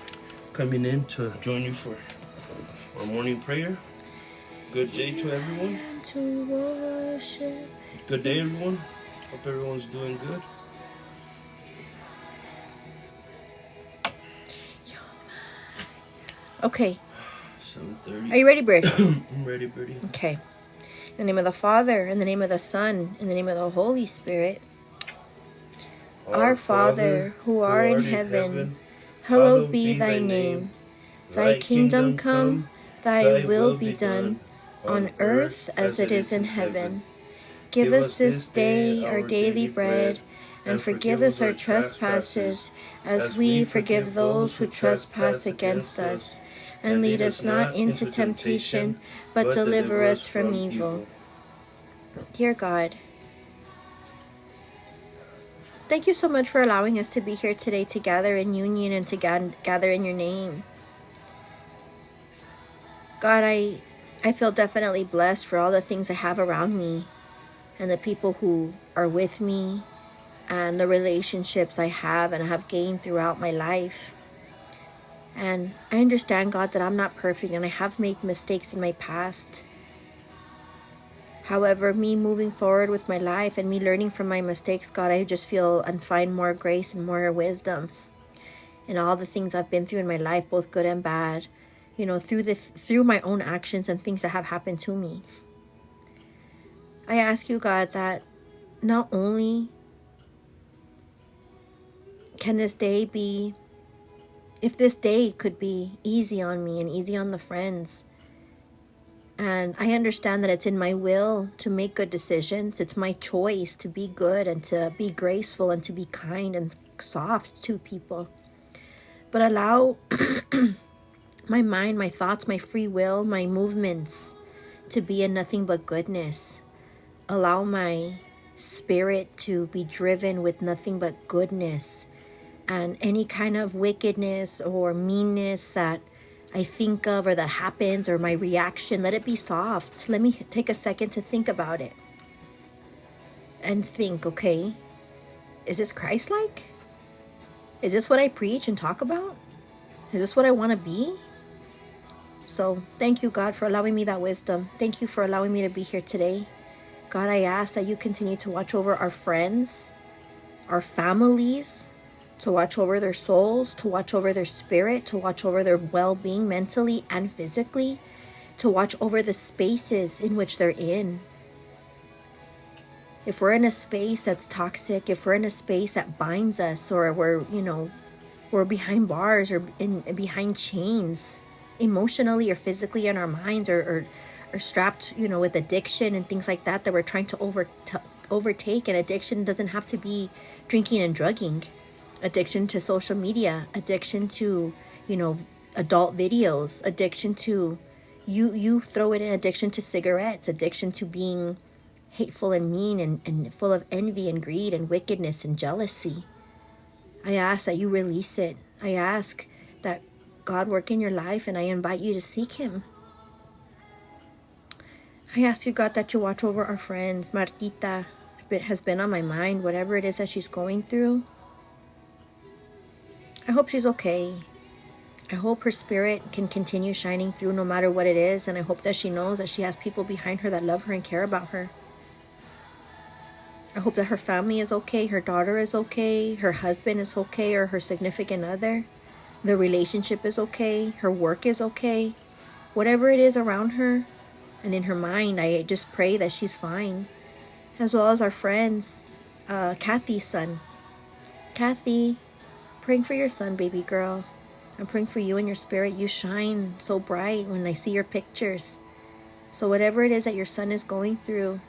Coming in to join you for our morning prayer. Good day to everyone. To worship. Good day, everyone. Hope everyone's doing good. Okay. 7:30. Are you ready, Bird? I'm ready, Birdie. Okay. In the name of the Father, in the name of the Son, in the name of the Holy Spirit. Our Father, who art in heaven, hallowed be thy name. Thy kingdom come, thy will be done, on earth as it is in heaven. Give us this day our daily bread, and forgive us our trespasses, as we forgive those who trespass against us. And lead us not into temptation, but deliver us from evil. Dear God, thank you so much for allowing us to be here today to gather in union and to gather in your name. God, I feel definitely blessed for all the things I have around me and the people who are with me and the relationships I have and have gained throughout my life. And I understand, God, that I'm not perfect and I have made mistakes in my past. However, me moving forward with my life and me learning from my mistakes, God, I just feel and find more grace and more wisdom in all the things I've been through in my life, both good and bad, through my own actions and things that have happened to me. I ask you, God, that not only can this day be, if this day could be easy on me and easy on the friends, and I understand that it's in my will to make good decisions. It's my choice to be good and to be graceful and to be kind and soft to people. But allow my mind, my thoughts, my free will, my movements to be in nothing but goodness. Allow my spirit to be driven with nothing but goodness. And any kind of wickedness or meanness that I think of or that happens or my reaction, let it be soft. Let me take a second to think about it. And think, okay, is this Christ-like? Is this what I preach and talk about? Is this what I want to be? So thank you, God, for allowing me that wisdom. Thank you for allowing me to be here today. God, I ask that you continue to watch over our friends, our families, to watch over their souls, to watch over their spirit, to watch over their well-being mentally and physically, to watch over the spaces in which they're in. If we're in a space that's toxic, if we're in a space that binds us, or we're behind bars or behind chains, emotionally or physically in our minds, or strapped, with addiction and things like that we're trying to overtake. And addiction doesn't have to be drinking and drugging. Addiction to social media, addiction to, adult videos, addiction to, you throw it in, addiction to cigarettes, addiction to being hateful and mean and full of envy and greed and wickedness and jealousy. I ask that you release it. I ask that God work in your life, and I invite you to seek him. I ask you, God, that you watch over our friends. Martita has been on my mind, whatever it is that she's going through. I hope she's okay. I hope her spirit can continue shining through no matter what it is. And I hope that she knows that she has people behind her that love her and care about her. I hope that her family is okay. Her daughter is okay. Her husband is okay, or her significant other. The relationship is okay. Her work is okay. Whatever it is around her, And in her mind, I just pray that she's fine. As well as our friends, Kathy's son. Kathy, praying for your son, baby girl. I'm praying for you and your spirit. You shine so bright when I see your pictures. So whatever it is that your son is going through,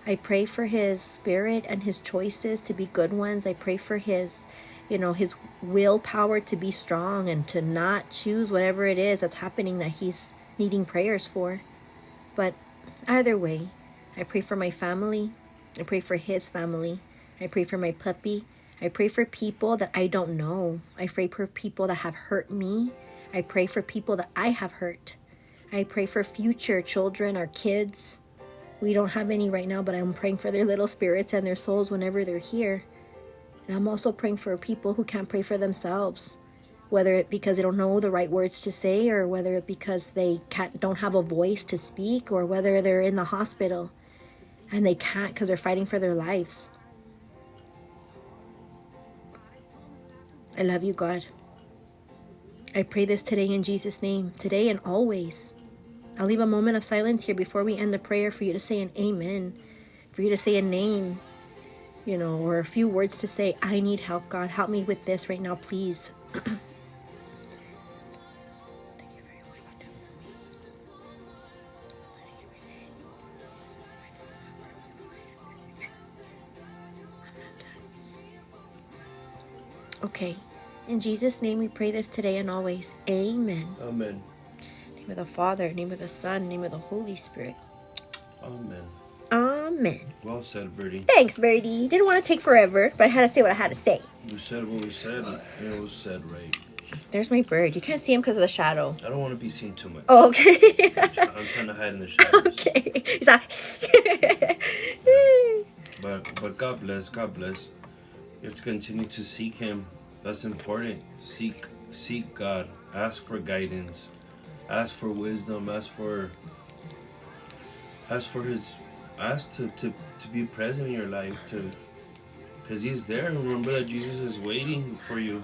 I pray for his spirit and his choices to be good ones. I pray for his, his willpower to be strong and to not choose whatever it is that's happening that he's needing prayers for. But either way, I pray for my family. I pray for his family. I pray for my puppy. I pray for people that I don't know. I pray for people that have hurt me. I pray for people that I have hurt. I pray for future children, our kids. We don't have any right now, but I'm praying for their little spirits and their souls whenever they're here. And I'm also praying for people who can't pray for themselves, whether it because they don't know the right words to say, or whether it because they don't have a voice to speak, or whether they're in the hospital and they can't because they're fighting for their lives. I love you, God. I pray this today in Jesus' name, today and always. I'll leave a moment of silence here before we end the prayer for you to say an amen, for you to say a name, or a few words to say, I need help, God. Help me with this right now, please. Okay. In Jesus' name we pray this today and always. Amen. Amen. Name of the Father, name of the Son, name of the Holy Spirit. Amen. Amen. Well said, Birdie. Thanks, Birdie. Didn't want to take forever, but I had to say what I had to say. We said what we said, and it was said right. There's my bird. You can't see him because of the shadow. I don't want to be seen too much. Oh, okay. I'm trying to hide in the shadows. Okay. He's like, But God bless, God bless. You have to continue to seek Him. That's important. Seek God. Ask for guidance. Ask for wisdom. Ask to be present in your life, because He's there. Remember that Jesus is waiting for you.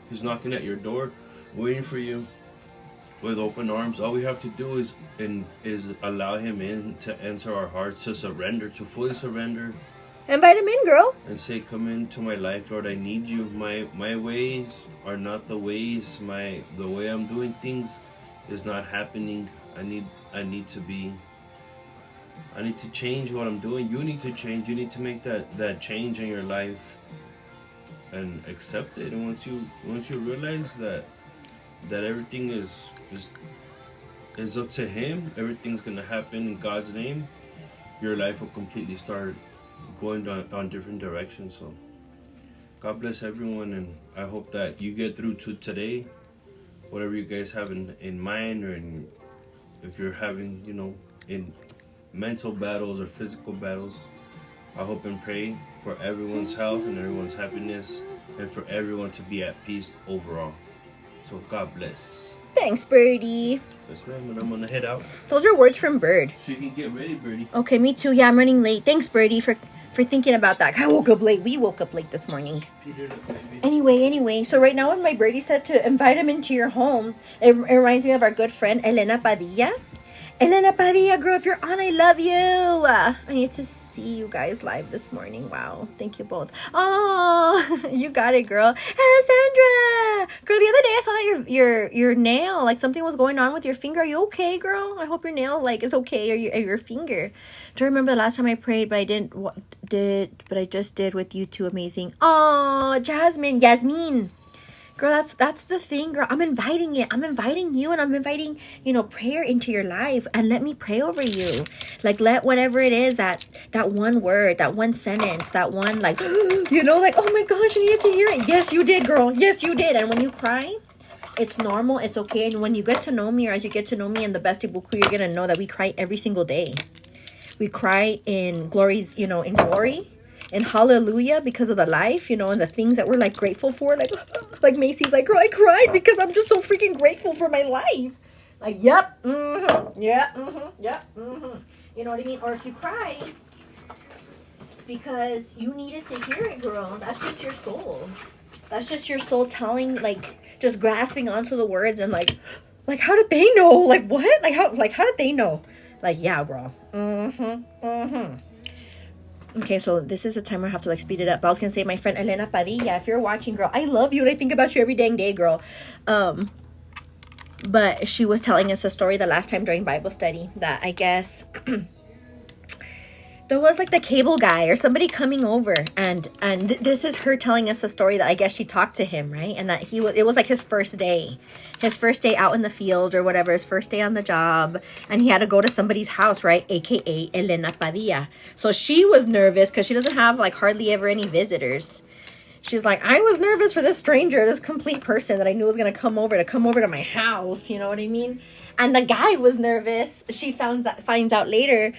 He's knocking at your door, waiting for you with open arms. All we have to do is allow Him in to enter our hearts, to surrender, to fully surrender. invite him in, girl. And say, come into my life, Lord. I need you. My ways are not the ways. The way I'm doing things is not happening. I need to change what I'm doing. You need to change. You need to make that change in your life and accept it. And once you realize that everything is up to Him, everything's gonna happen in God's name, your life will completely start going on different directions. So God bless everyone, and I hope that you get through to today, whatever you guys have in mind, or if you're having in mental battles or physical battles. I hope and pray for everyone's health and everyone's happiness, and for everyone to be at peace overall. So God bless. Thanks, Birdie. Yes, ma'am, and I'm gonna head out Those are words from Bird. so you can get ready, Birdie. Okay, me too. Yeah, I'm running late. Thanks, Birdie, for thinking about that. I woke up late. We woke up late this morning. Anyway, so right now when my Birdie said to invite him into your home, it reminds me of our good friend Elena Padilla. Elena Padilla, girl, if you're on, I love you. I need to see you guys live this morning. Wow, thank you both. Oh, you got it, girl. Alessandra, girl, the other day I saw that your nail, like something was going on with your finger. Are you okay, girl? I hope your nail is okay, or your finger. Do you remember the last time I prayed, but I just did with you two? Amazing. Oh, Yasmin. Girl, that's the thing, girl. I'm inviting it. I'm inviting you, and I'm inviting, prayer into your life. And let me pray over you. Like, let whatever it is, that one word, that one sentence, that one, oh my gosh, I needed to hear it. Yes, you did, girl. Yes, you did. And when you cry, it's normal. It's okay. And when you get to know me, or as you get to know me in the Bestie book, you're going to know that we cry every single day. We cry in glories, in glory. And hallelujah, because of the life, and the things that we're grateful for. Like Macy's like, girl, I cried because I'm just so freaking grateful for my life. Like, yep, yeah, yep, You know what I mean? Or if you cry because you needed to hear it, girl, that's just your soul. That's just your soul telling, just grasping onto the words and how did they know? What? How did they know? Like, yeah, girl. Okay, so this is a time where I have to like speed it up. But I was gonna say, my friend Elena Padilla, if you're watching, girl, I love you and I think about you every dang day, girl. But she was telling us a story the last time during Bible study that I guess there was like the cable guy or somebody coming over, and this is her telling us a story that I guess she talked to him, right? And that it was like his first day out in the field or whatever, his first day on the job, and he had to go to somebody's house, right? AKA Elena Padilla. So she was nervous because she doesn't have like hardly ever any visitors. She's like, I was nervous for this stranger, this complete person that I knew was gonna come over to my house, you know what I mean? And the guy was nervous. She finds out later,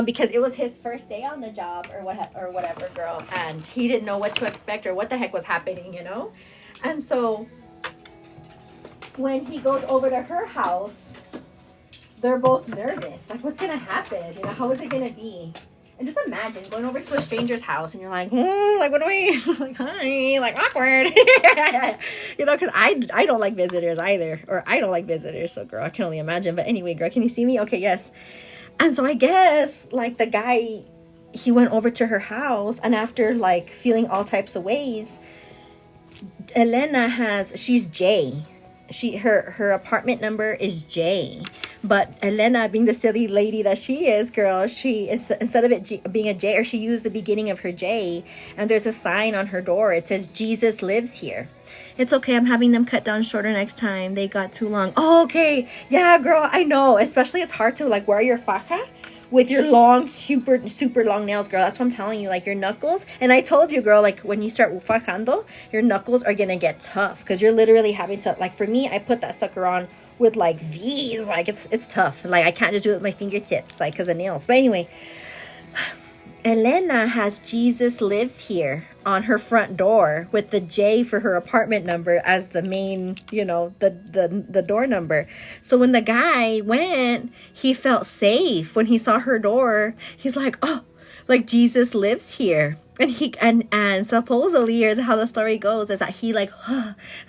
because it was his first day on the job or whatever, girl, and he didn't know what to expect or what the heck was happening, you know? And so when he goes over to her house, they're both nervous. Like, what's gonna happen? You know, how is it gonna be? And just imagine going over to a stranger's house and you're like, like, what do we, like, hi, like, awkward. You know, because I don't like visitors either. Or I don't like visitors. So, girl, I can only imagine. But anyway, girl, can you see me? Okay, yes. And so I guess, like, the guy, he went over to her house. And after, like, feeling all types of ways, she's J. Her apartment number is J, but Elena, being the silly lady that she is, girl, she instead of it being a J, or she used the beginning of her J, and there's a sign on her door. It says Jesus lives here. It's okay. I'm having them cut down shorter next time. They got too long. Oh, okay. Yeah, girl, I know. Especially it's hard to like wear your faja with your long, super long nails, girl. That's what I'm telling you. Like your knuckles. And I told you, girl, like when you start fajando, your knuckles are going to get tough. Because you're literally having to, like for me, I put that sucker on with like V's. Like it's tough. Like I can't just do it with my fingertips. Like because of nails. But anyway, Elena has Jesus lives here on her front door with the J for her apartment number as the main, you know, the door number. So when the guy went, he felt safe when he saw her door. He's like, oh, like Jesus lives here. And and supposedly, or how the story goes, is that he like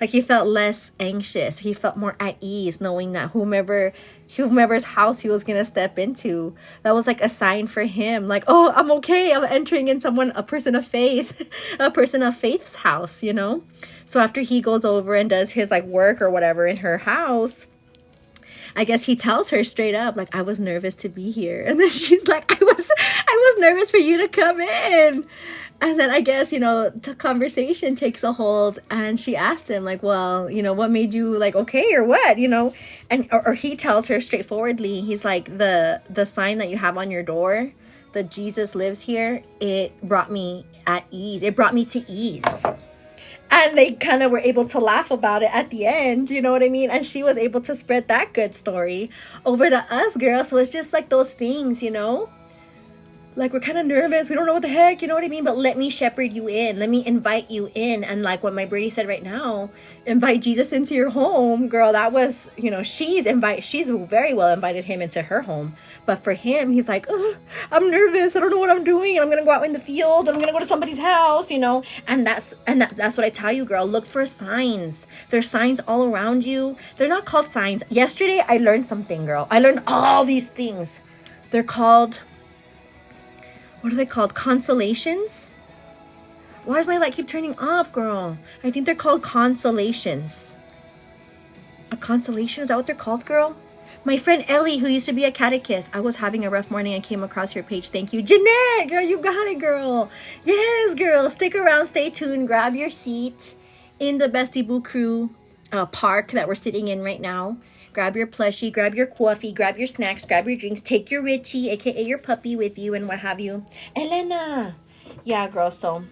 he felt less anxious. He felt more at ease knowing that whomever's house he was gonna step into, that was like a sign for him, like, oh, I'm okay, I'm entering in a person of faith's house, you know. So after he goes over and does his like work or whatever in her house, I guess he tells her straight up, like, I was nervous to be here. And then she's like, I was nervous for you to come in. And then I guess, you know, the conversation takes a hold, and she asked him, like, well, you know, what made you like, okay, or what, you know? And or he tells her straightforwardly, he's like, the sign that you have on your door, the Jesus lives here, it brought me at ease. It brought me to ease. And they kind of were able to laugh about it at the end, you know what I mean? And she was able to spread that good story over to us, girl. So it's just like those things, you know? Like, we're kind of nervous. We don't know what the heck, you know what I mean? But let me shepherd you in. Let me invite you in. And like what my Brady said right now, invite Jesus into your home, girl. That was, you know, she's very well invited him into her home. But for him, he's like, oh, I'm nervous. I don't know what I'm doing. And I'm going to go out in the field. And I'm going to go to somebody's house, you know? And that's what I tell you, girl. Look for signs. There's signs all around you. They're not called signs. Yesterday, I learned something, girl. I learned all these things. They're called... what are they called? Consolations? Why does my light keep turning off, girl? I think they're called consolations. A consolation? Is that what they're called, girl? My friend Ellie, who used to be a catechist. I was having a rough morning and came across your page. Thank you. Jeanette, girl, you got it, girl. Yes, girl. Stick around. Stay tuned. Grab your seat in the Bestie Boo Crew park that we're sitting in right now. Grab your plushie, grab your coffee, grab your snacks, grab your drinks. Take your Richie, aka your puppy, with you and what have you. Elena. Yeah, girl, so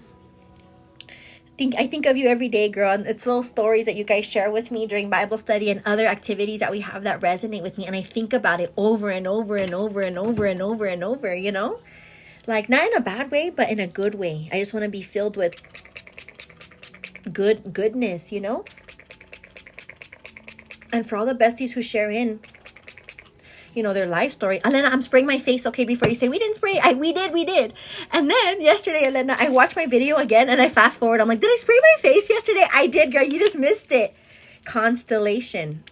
I think of you every day, girl. And it's those stories that you guys share with me during Bible study and other activities that we have that resonate with me. And I think about it over and over and over and over and over and over, you know? Like, not in a bad way, but in a good way. I just want to be filled with goodness, you know? And for all the besties who share in, you know, their life story. Elena, I'm spraying my face, okay, before you say, we didn't spray. We did. And then yesterday, Elena, I watched my video again and I fast forward. I'm like, did I spray my face yesterday? I did, girl. You just missed it. Constellation.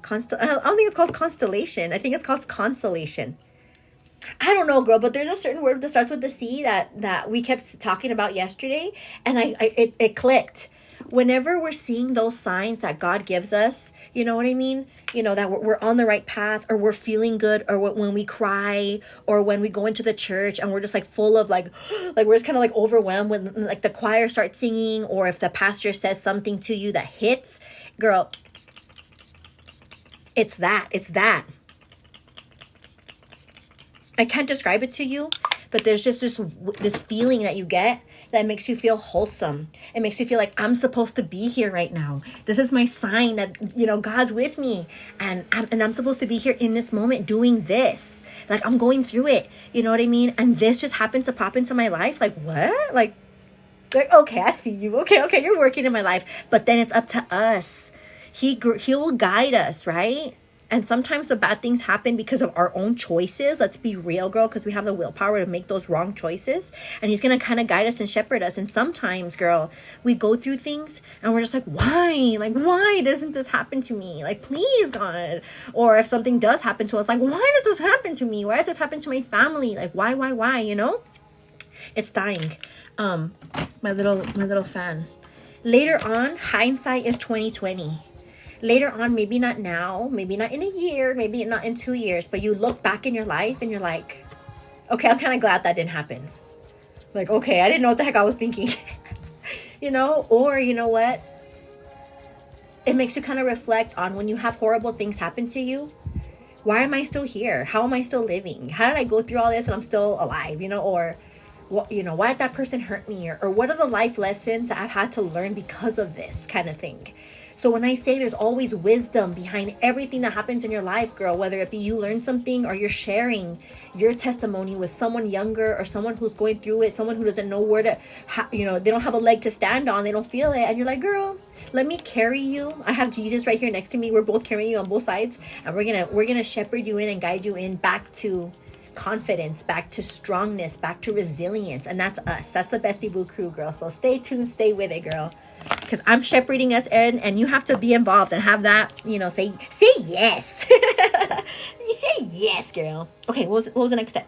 I don't think it's called constellation. I think it's called consolation. I don't know, girl, but there's a certain word that starts with the C that we kept talking about yesterday, and it clicked. Whenever we're seeing those signs that God gives us, you know what I mean? You know, that we're on the right path, or we're feeling good, or when we cry, or when we go into the church and we're just like full of like we're just kind of like overwhelmed when like the choir starts singing, or if the pastor says something to you that hits, girl, it's that. I can't describe it to you, but there's just this feeling that you get that makes you feel wholesome. It makes you feel like I'm supposed to be here right now. This is my sign that, you know, God's with me, and I'm supposed to be here in this moment doing this. Like, I'm going through it. You know what I mean? And this just happened to pop into my life. Like, what? Like okay, I see you. Okay, you're working in my life. But then it's up to us. He will guide us, right? And sometimes the bad things happen because of our own choices. Let's be real, girl, because we have the willpower to make those wrong choices. And he's going to kind of guide us and shepherd us. And sometimes, girl, we go through things and we're just like, why? Like, why doesn't this happen to me? Like, please, God. Or if something does happen to us, like, why did this happen to me? Why did this happen to my family? Like, why, you know? It's dying. My little fan. Later on, hindsight is 2020. Later on, maybe not now, maybe not in a year, maybe not in 2 years, but you look back in your life and you're like, okay, I'm kind of glad that didn't happen. Like, okay, I didn't know what the heck I was thinking. You know? Or, you know what? It makes you kind of reflect on when you have horrible things happen to you. Why am I still here? How am I still living? How did I go through all this and I'm still alive? You know? Or, what, you know, why did that person hurt me? Or what are the life lessons that I've had to learn because of this kind of thing? So when I say there's always wisdom behind everything that happens in your life, girl, whether it be you learn something or you're sharing your testimony with someone younger or someone who's going through it, someone who doesn't know where to, you know, they don't have a leg to stand on, they don't feel it. And you're like, girl, let me carry you. I have Jesus right here next to me. We're both carrying you on both sides. And we're gonna shepherd you in and guide you in back to confidence, back to strongness, back to resilience. And that's us. That's the Bestie Boo crew, girl. So stay tuned, stay with it, girl. Because I'm shepherding us in, and you have to be involved and have that, you know, say yes. You say yes, girl. Okay, what was the next step?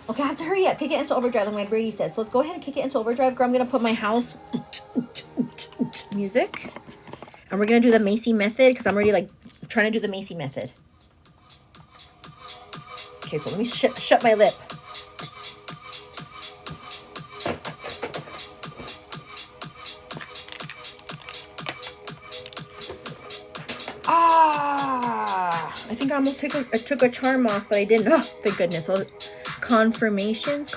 Okay, I have to hurry up. Kick it into overdrive, like my Brady said. So let's go ahead and kick it into overdrive, girl. I'm going to put my house music. And we're going to do the Macy method, because I'm already, like, trying to do the Macy method. Okay, so let me shut my lip. I think I almost took a charm off, but I didn't. Oh, thank goodness. Oh, confirmations. I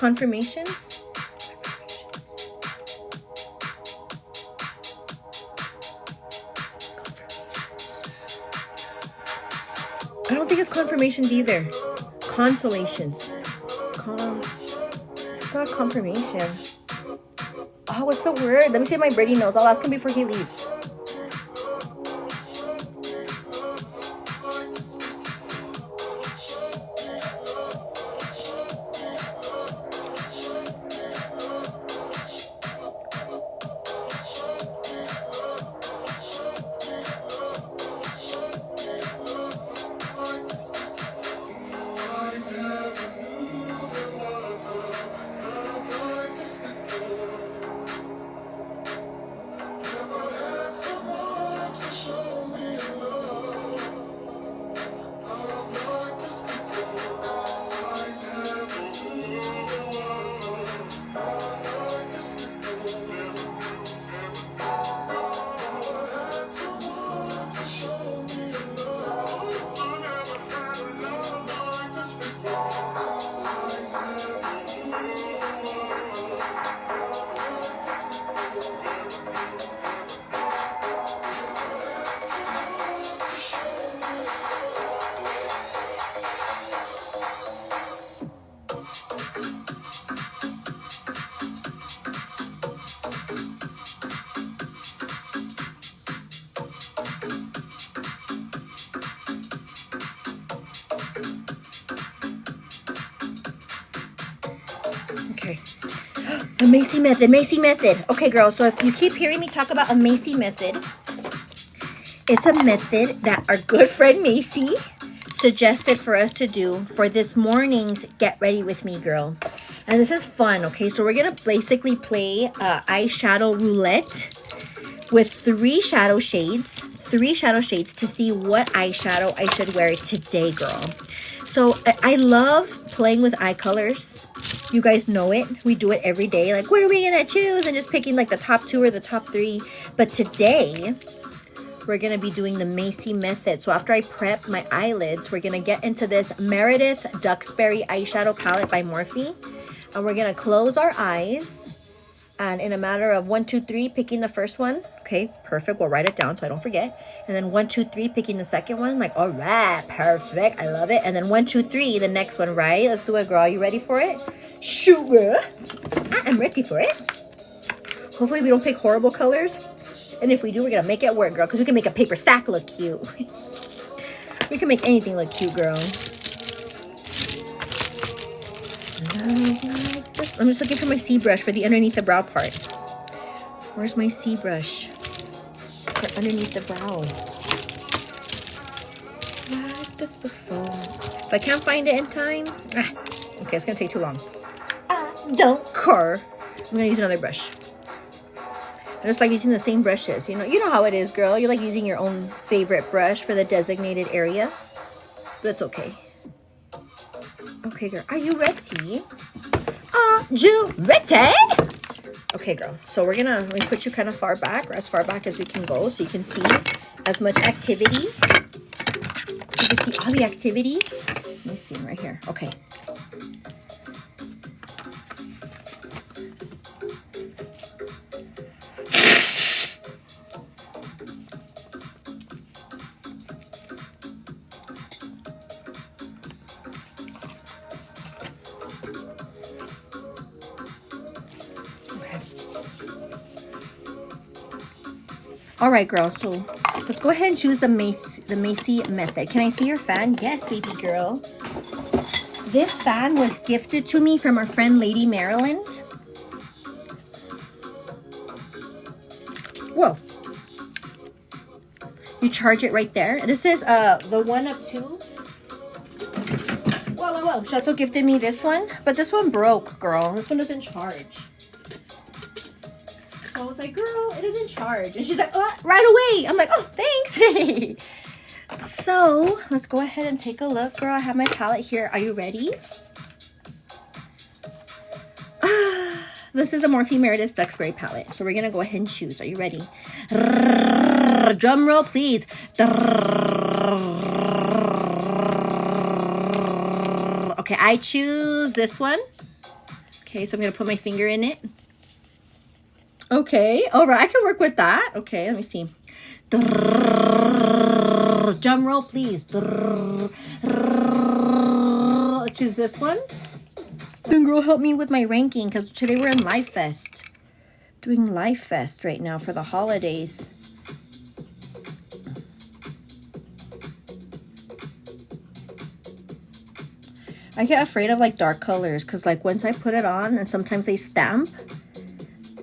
don't think it's confirmations either. Consolations. It's not confirmation. Oh, what's the word? Let me see if my Brady knows. I'll ask him before he leaves. Okay. The Macy method. Okay, girl. So if you keep hearing me talk about a Macy method, It's a method that our good friend Macy suggested for us to do for this morning's Get Ready With Me girl. And this is fun, okay? So we're going to basically play eyeshadow roulette with 3 shadow shades to see what eyeshadow I should wear today, girl. So I love playing with eye colors. You guys know it. We do it every day. Like, what are we going to choose? And just picking like the top 2 or the top 3. But today, we're going to be doing the Macy method. So after I prep my eyelids, we're going to get into this Meredith Duxbury eyeshadow palette by Morphe. And we're going to close our eyes. And in a matter of 1, 2, 3, picking the first one. Okay, perfect. We'll write it down so I don't forget. And then 1, 2, 3, picking the second one. Like, all right, perfect. I love it. And then 1, 2, 3, the next one, right? Let's do it, girl. You ready for it? Sure. I am ready for it. Hopefully we don't pick horrible colors. And if we do, we're going to make it work, girl. Because we can make a paper sack look cute. We can make anything look cute, girl. I'm just looking for my C brush for the underneath the brow part. Where's my C brush? For underneath the brow. Like this before. If I can't find it in time, okay, it's gonna take too long. I don't care. I'm gonna use another brush. I just like using the same brushes. You know how it is, girl. You like using your own favorite brush for the designated area. But it's okay. Okay, girl. Are you ready? Are you ready? Okay, girl. So let me put you kind of far back, or as far back as we can go, so you can see as much activity. You can see all the activities. Let me see right here. Okay. All right, girl, so let's go ahead and choose the Macy method. Can I see your fan? Yes, baby girl. This fan was gifted to me from our friend Lady Maryland. Whoa. You charge it right there. This is the 1 of 2. Whoa. She also gifted me this one, but this one broke, girl. This one doesn't charge. I was like, girl, it doesn't charge. And she's like, oh, right away. I'm like, oh, thanks. So let's go ahead and take a look, girl. I have my palette here. Are you ready? This is the Morphe Meredith Duxbury palette. So we're going to go ahead and choose. Are you ready? Drum roll, please. Okay, I choose this one. Okay, so I'm going to put my finger in it. Okay, all right, I can work with that. Okay, let me see. Drum roll, please. Choose this one. Then girl, help me with my ranking, because today we're in Life Fest. Doing Life Fest right now for the holidays. I get afraid of like dark colors, because like once I put it on, and sometimes they stamp.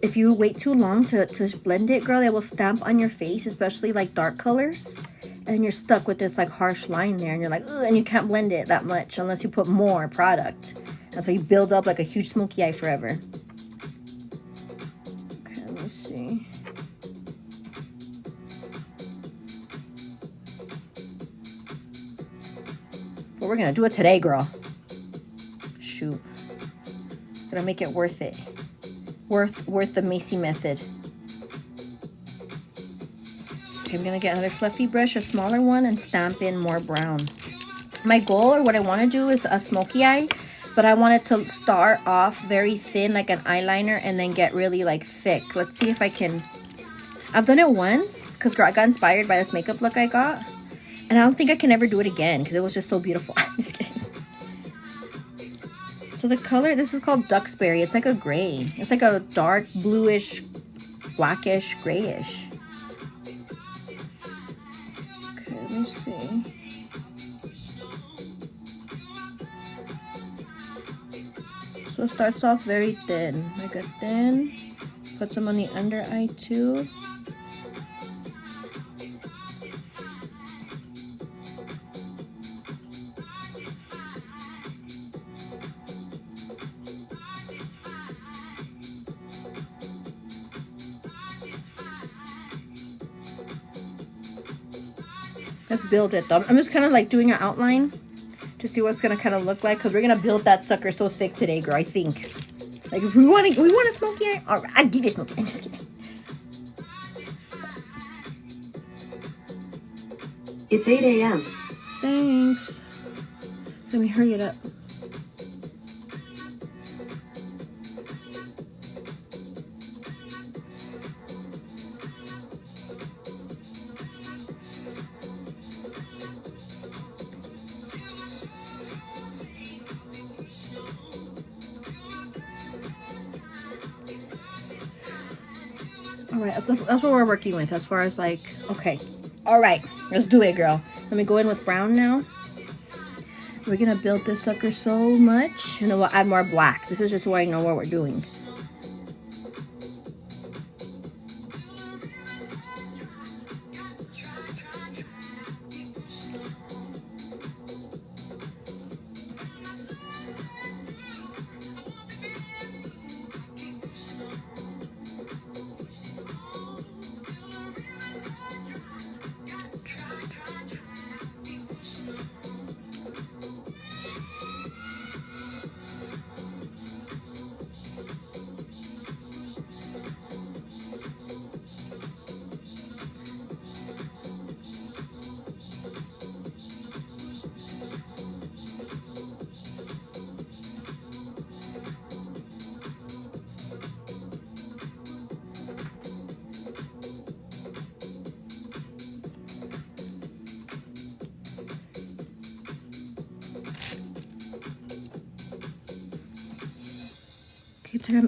If you wait too long to blend it, girl, it will stamp on your face, especially like dark colors. And you're stuck with this like harsh line there, and you're like, ugh, and you can't blend it that much unless you put more product. And so you build up like a huge smoky eye forever. Okay, let me see. But we're gonna do it today, girl. Shoot. Gonna make it worth it. Worth the Macy method. Okay, I'm gonna get another fluffy brush, a smaller one, and stamp in more brown. My goal, or what I want to do, is a smoky eye, but I want it to start off very thin, like an eyeliner, and then get really like thick. Let's see if I can. I've done it once, because girl, I got inspired by this makeup look I got, and I don't think I can ever do it again, because it was just so beautiful. I'm just kidding. So the color, this is called Duxbury. It's like a gray. It's like a dark bluish, blackish, grayish. Okay, let me see. So it starts off very thin, like a thin. Put some on the under eye too. Let's build it though. I'm just kind of like doing an outline to see what's gonna kind of look like, because we're gonna build that sucker so thick today, girl. I think. Like if we want a smoky eye, all right, I'll give you smoky. I'm just kidding. It's 8 a.m. Thanks. Let me hurry it up. All right, that's what we're working with as far as like, okay. All right, let's do it, girl. Let me go in with brown now. We're gonna build this sucker so much, and then we'll add more black. This is just so I know what we're doing.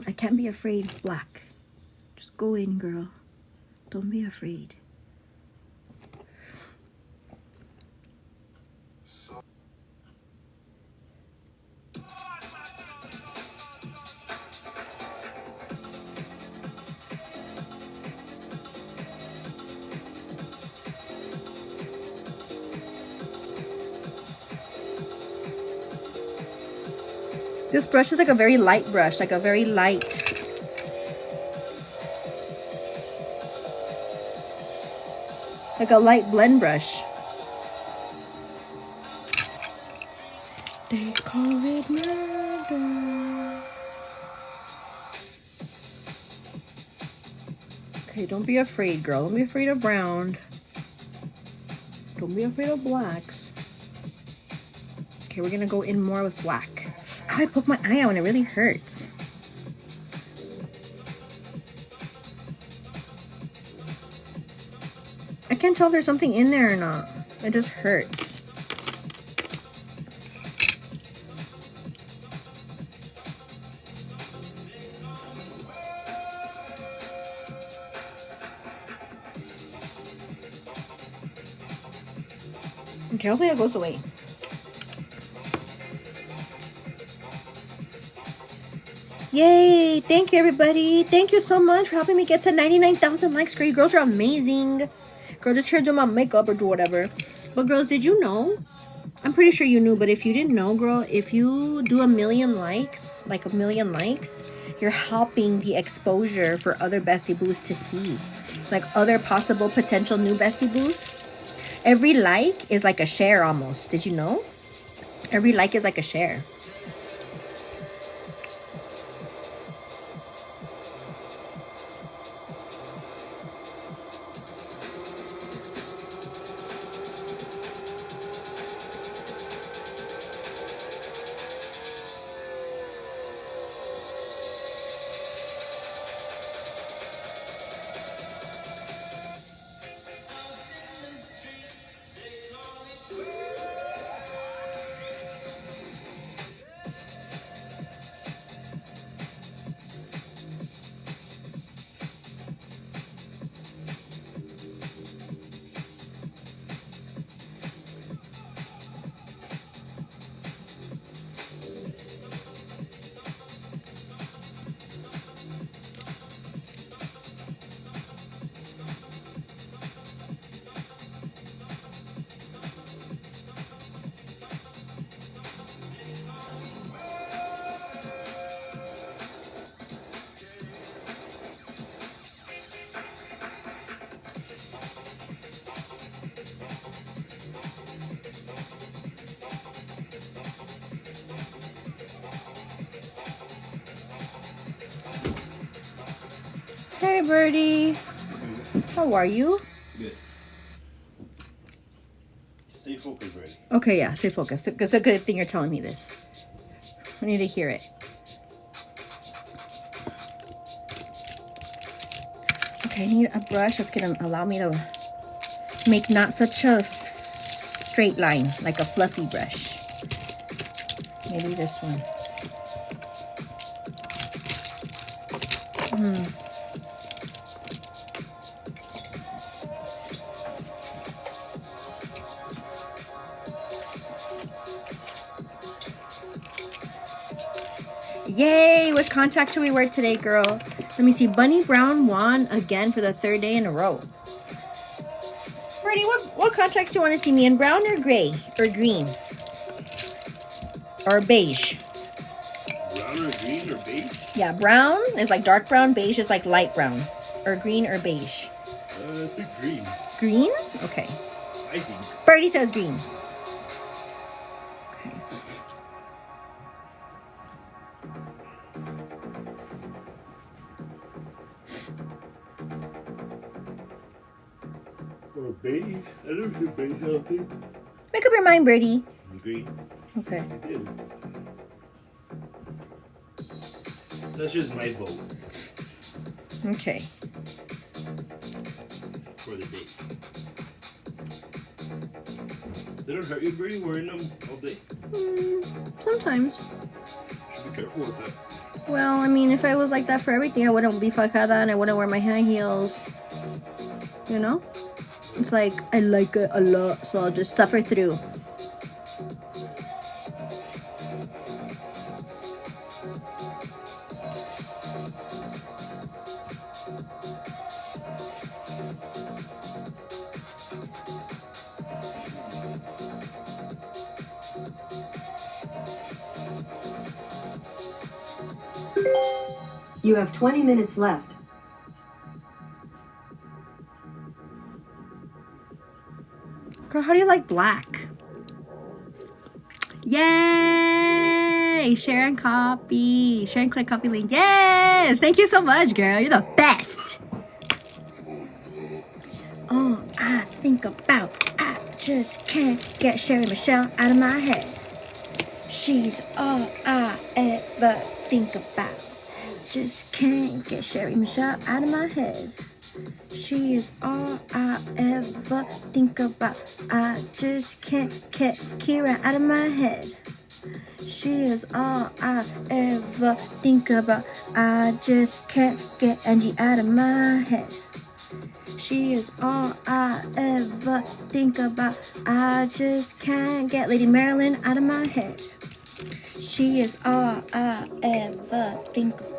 I can't be afraid. Black. Just go in, girl. Don't be afraid. This brush is like a very light brush, like a very light. Like a light blend brush. They call it murder. Okay, don't be afraid, girl. Don't be afraid of brown. Don't be afraid of blacks. Okay, we're gonna go in more with black. I poked my eye out and it really hurts. I can't tell if there's something in there or not. It just hurts. Okay, hopefully it goes away. Yay! Thank you, everybody. Thank you so much for helping me get to 99,000 likes. Girl, you girls are amazing. Girl, just here to do my makeup or do whatever. But girls, did you know? I'm pretty sure you knew, but if you didn't know, girl, if you do 1,000,000 likes, like 1,000,000 likes, you're helping the exposure for other Bestie Boos to see. Like other possible potential new Bestie Boos. Every like is like a share almost. Did you know? Every like is like a share. Hi, Birdie. How are you? Good. Stay focused, Birdie. Okay, yeah, stay focused. It's a good thing you're telling me this. I need to hear it. Okay, I need a brush that's gonna allow me to make not such a straight line, like a fluffy brush. Maybe this one. Yay! Which contact should we wear today, girl? Let me see. Bunny Brown won again for the 3rd day in a row. Birdie, what contacts do you want to see me in? Brown or gray? Or green? Or beige? Brown or green or beige? Yeah, brown is like dark brown. Beige is like light brown. Or green or beige? I think green. Green? Okay. I think. Birdie says green. Okay. Or beige? I don't see beige, I don't think. Make up your mind, Birdie. Green. Okay. Yeah. That's just my vote Okay. for the day. They don't hurt you, Birdie, wearing them all day? Sometimes. Should be careful with that. Well, I mean, if I was like that for everything, I wouldn't be fajada and I wouldn't wear my high heels. You know? It's like, I like it a lot, so I'll just suffer through. You have 20 minutes left. Girl, how do you like black? Yay! Share and copy. Share and click copy link. Yes! Thank you so much, girl. You're the best. All I think about, I just can't get Sherry Michelle out of my head. She's all I ever think about. Just can't get Sherry Michelle out of my head. She is all I ever think about. I just can't get Kira out of my head. She is all I ever think about. I just can't get Angie out of my head. She is all I ever think about. I just can't get Lady Marilyn out of my head. She is all I ever think about.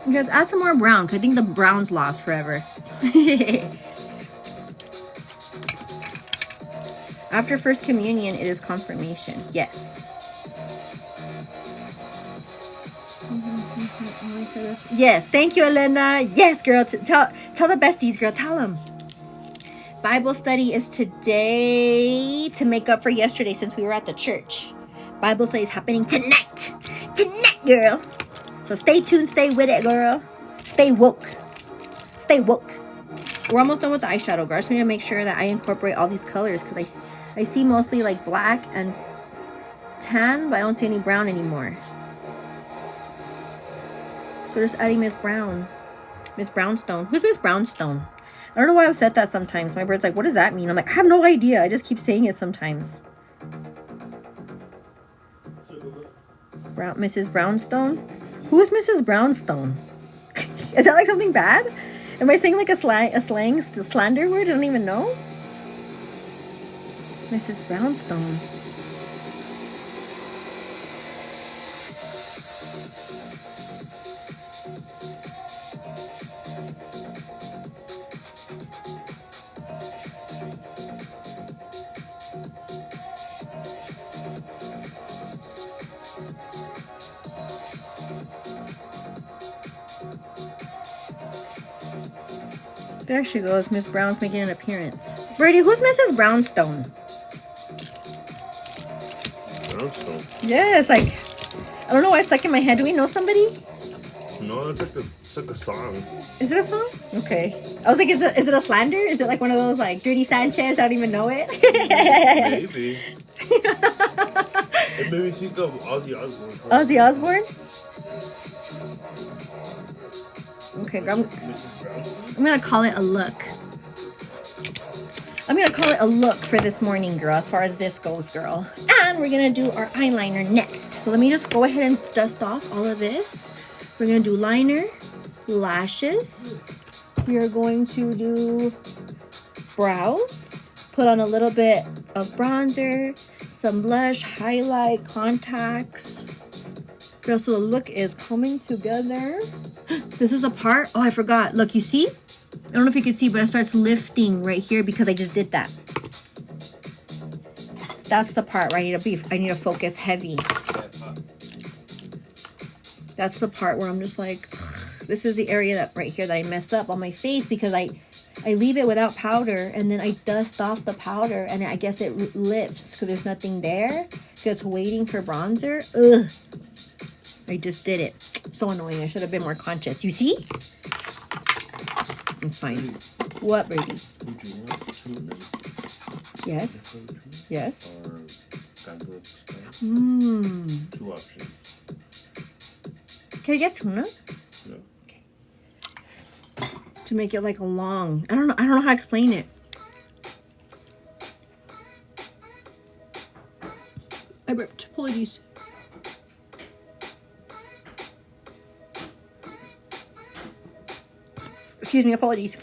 Because add some more brown, because I think the brown's lost forever. After First Communion, it is confirmation. Yes. Yes, thank you, Elena. Yes, girl. Tell the besties, girl. Tell them. Bible study is today to make up for yesterday since we were at the church. Bible study is happening tonight. Tonight, girl. So stay tuned, stay with it, girl. Stay woke. Stay woke. We're almost done with the eyeshadow, girl. I just need to make sure that I incorporate all these colors because I see mostly like black and tan, but I don't see any brown anymore. So we're just adding Miss Brown. Miss Brownstone. Who's Miss Brownstone? I don't know why I've said that sometimes. My bird's like, what does that mean? I'm like, I have no idea. I just keep saying it sometimes. Mrs. Brownstone? Who is Mrs. Brownstone? Is that like something bad? Am I saying like a slander word? I don't even know. Mrs. Brownstone. There she goes. Miss Brown's making an appearance. Brady, who's Mrs. Brownstone? Brownstone. Yes, like, I don't know why it's stuck in my head. Do we know somebody? No, it's like a song. Is it a song? Okay. I was like, is it a slander? Is it like one of those like Dirty Sanchez? I don't even know it. Maybe. It made me think of Ozzy Osbourne. Ozzy Osbourne? Okay, girl, Mrs. Brownstone. I'm gonna call it a look. I'm gonna call it a look for this morning, girl, as far as this goes, girl. And we're gonna do our eyeliner next. So let me just go ahead and dust off all of this. We're gonna do liner, lashes. We are going to do brows. Put on a little bit of bronzer, some blush, highlight, contacts. Girl, so the look is coming together. This is a part. Oh, I forgot. Look, you see? I don't know if you can see, but it starts lifting right here because I just did that. That's the part where I need to focus heavy. That's the part where I'm just like, this is the area that right here that I mess up on my face because I leave it without powder and then I dust off the powder and I guess it lifts because there's nothing there. So it's waiting for bronzer. Ugh. I just did it. So annoying. I should have been more conscious. You see? It's fine. What, Brady? Would you want tuna? Yes. Yes. Or gato style? Mmm. 2 options. Can I get tuna? No. Okay. To make it like a long. I don't know how to explain it. I burped. Apologies. Excuse me, apologies.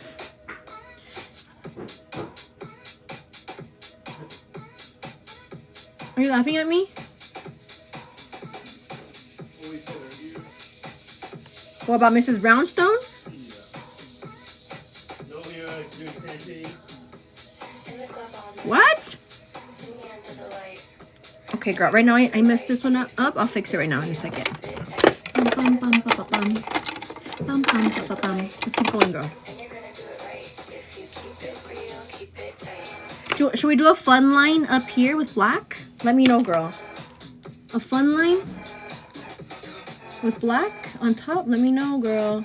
Are you laughing at me? What about Mrs. Brownstone? What? Okay, girl. Right now, I messed this one up. I'll fix it right now in a second. Bum, bum, bum, bum, bum, bum. Bum, bum, bum, bum, bum. Let's keep going, girl. Should we do a fun line up here with black? Let me know, girl. A fun line with black on top? Let me know, girl.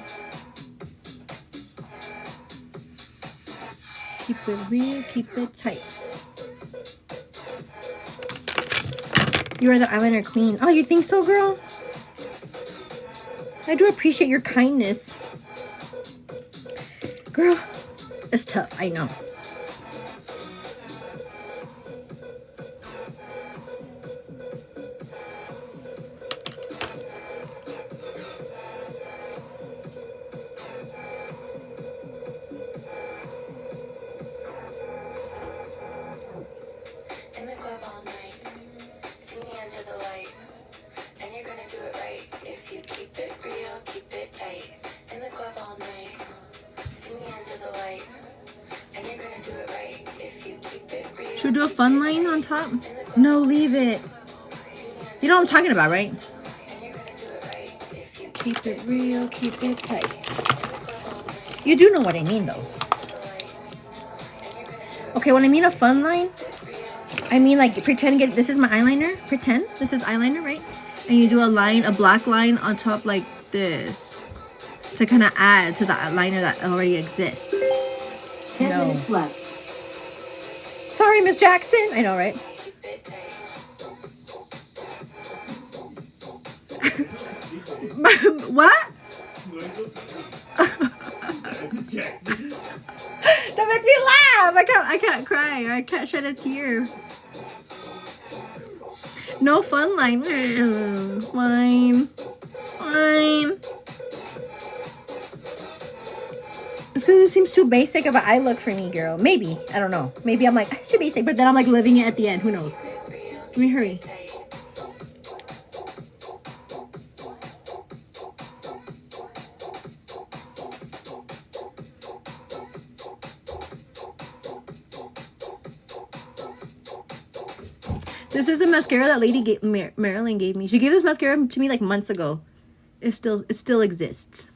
Keep it real, keep it tight. You are the eyeliner queen. Oh, you think so, girl? I do appreciate your kindness. Girl, it's tough, I know. In the club all night, see me under the light, and you're gonna do it right if you keep it real, keep it tight. In the club all night, see me under the light, and you're gonna do it right if you keep it real. Should we do a fun line on top? No, leave it. You know what I'm talking about, right? Keep it real, keep it tight. You do know what I mean, though. Okay, when I mean a fun line, I mean like pretend this is my eyeliner. Pretend this is eyeliner, right? And you do a line, a black line on top like this to kind of add to the eyeliner that already exists. 10 minutes left. Sorry, Miss Jackson. I know, right? What? That make me laugh. I can't cry or I can't shed a tear. No fun line. Fine. Fine. It's because it seems too basic of an eye look for me, girl. Maybe. I don't know. Maybe I'm like, it's too basic, but then I'm like living it at the end. Who knows? Let me hurry. This is a mascara that lady Marilyn gave me. She gave this mascara to me like months ago. It still exists.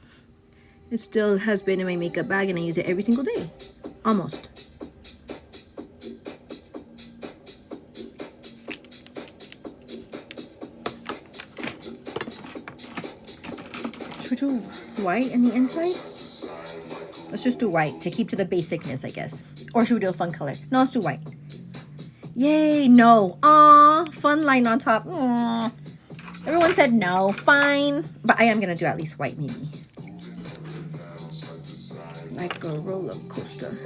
It still has been in my makeup bag and I use it every single day. Almost. Should we do white in the inside? Let's just do white to keep to the basicness, I guess. Or should we do a fun color? No, let's do white. Yay, no. Aw, fun line on top. Aww. Everyone said no. Fine. But I am going to do at least white, maybe. Like a roller coaster.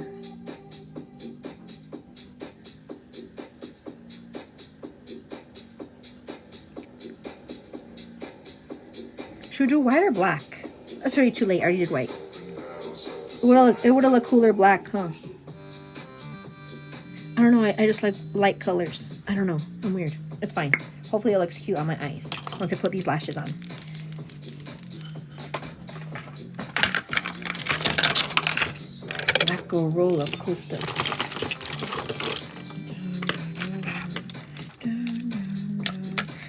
Should we do white or black? That's already too late. I already did white. It would have looked cooler black, huh? I don't know. I just like light colors. I don't know. I'm weird. It's fine. Hopefully it looks cute on my eyes once I put these lashes on. Like a roller coaster.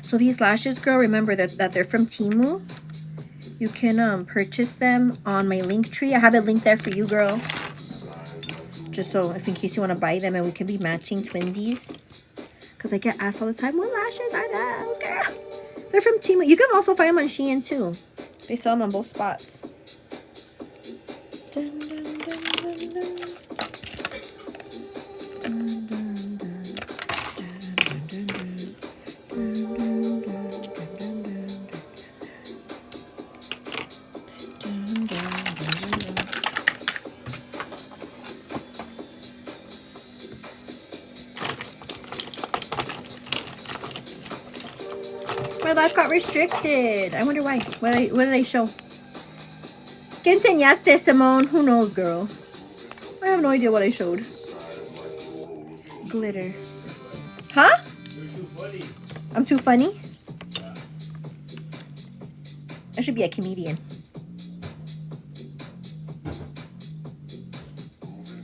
So these lashes, girl, remember that they're from Temu. You can purchase them on my link tree. I have it linked there for you, girl. Just so if in case you want to buy them and we can be matching twinsies. Because I get asked all the time, what lashes are those, girl? They're from Temu. You can also find them on Shein too. They sell them on both spots. Dun, dun, dun, dun, dun. Dun, dun, dun. Dun, dun, dun, dun. Dun, dun, dun, dun, dun, dun, dun, dun, dun. My life got restricted. I wonder why. What did I show? ¿Qué enseñaste, Simone? Who knows, girl? I have no idea what I showed. Glitter. Huh? You're too funny. I'm too funny? I should be a comedian.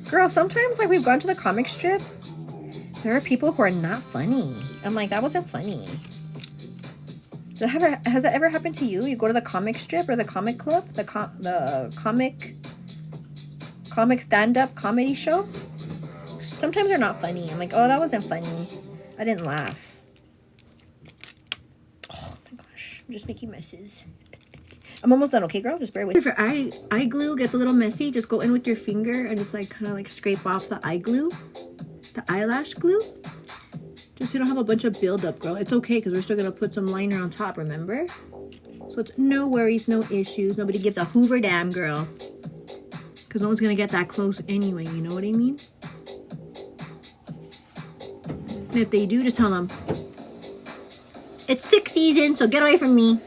Girl, sometimes like we've gone to the comic strip. There are people who are not funny. I'm like, that wasn't funny. Has that ever happened to you? You go to the comic strip or the comic club? The comic stand-up comedy show? Sometimes they're not funny. I'm like, oh, that wasn't funny. I didn't laugh. Oh my gosh. I'm just making messes. I'm almost done, okay, girl? Just bear with me. If your eye glue gets a little messy, just go in with your finger and just like kind of like scrape off the eye glue. The eyelash glue. Just so you don't have a bunch of buildup, girl. It's okay because we're still going to put some liner on top, remember? So it's no worries, no issues. Nobody gives a hoover damn, girl. Because no one's going to get that close anyway, you know what I mean? And if they do, just tell them, it's 6 season, so get away from me.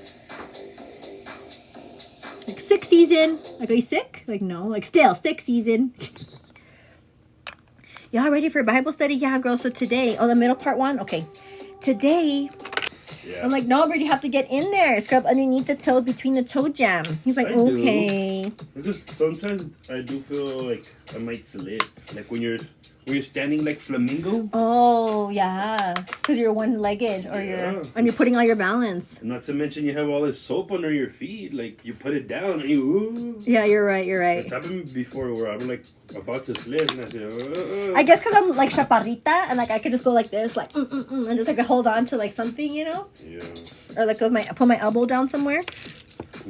Like 6 season. Like, are you sick? Like, no. Like, still, 6 season. Y'all ready for Bible study? Yeah, girl. So today, the middle part one? Okay. Today, yeah. I'm like, no, Brady, you have to get in there. Scrub underneath the toe, between the toe jam. He's like, okay. Because sometimes I do feel like I might slip. Like when you're standing like flamingo. Oh, yeah. Because you're one-legged or you're putting all your balance. And not to mention you have all this soap under your feet. Like you put it down and you, ooh. Yeah, you're right. It's happened before where I'm like about to slip and I say, I guess because I'm like chaparrita and like I could just go like this, like, and just like hold on to like something, you know? Yeah. Or like put my elbow down somewhere.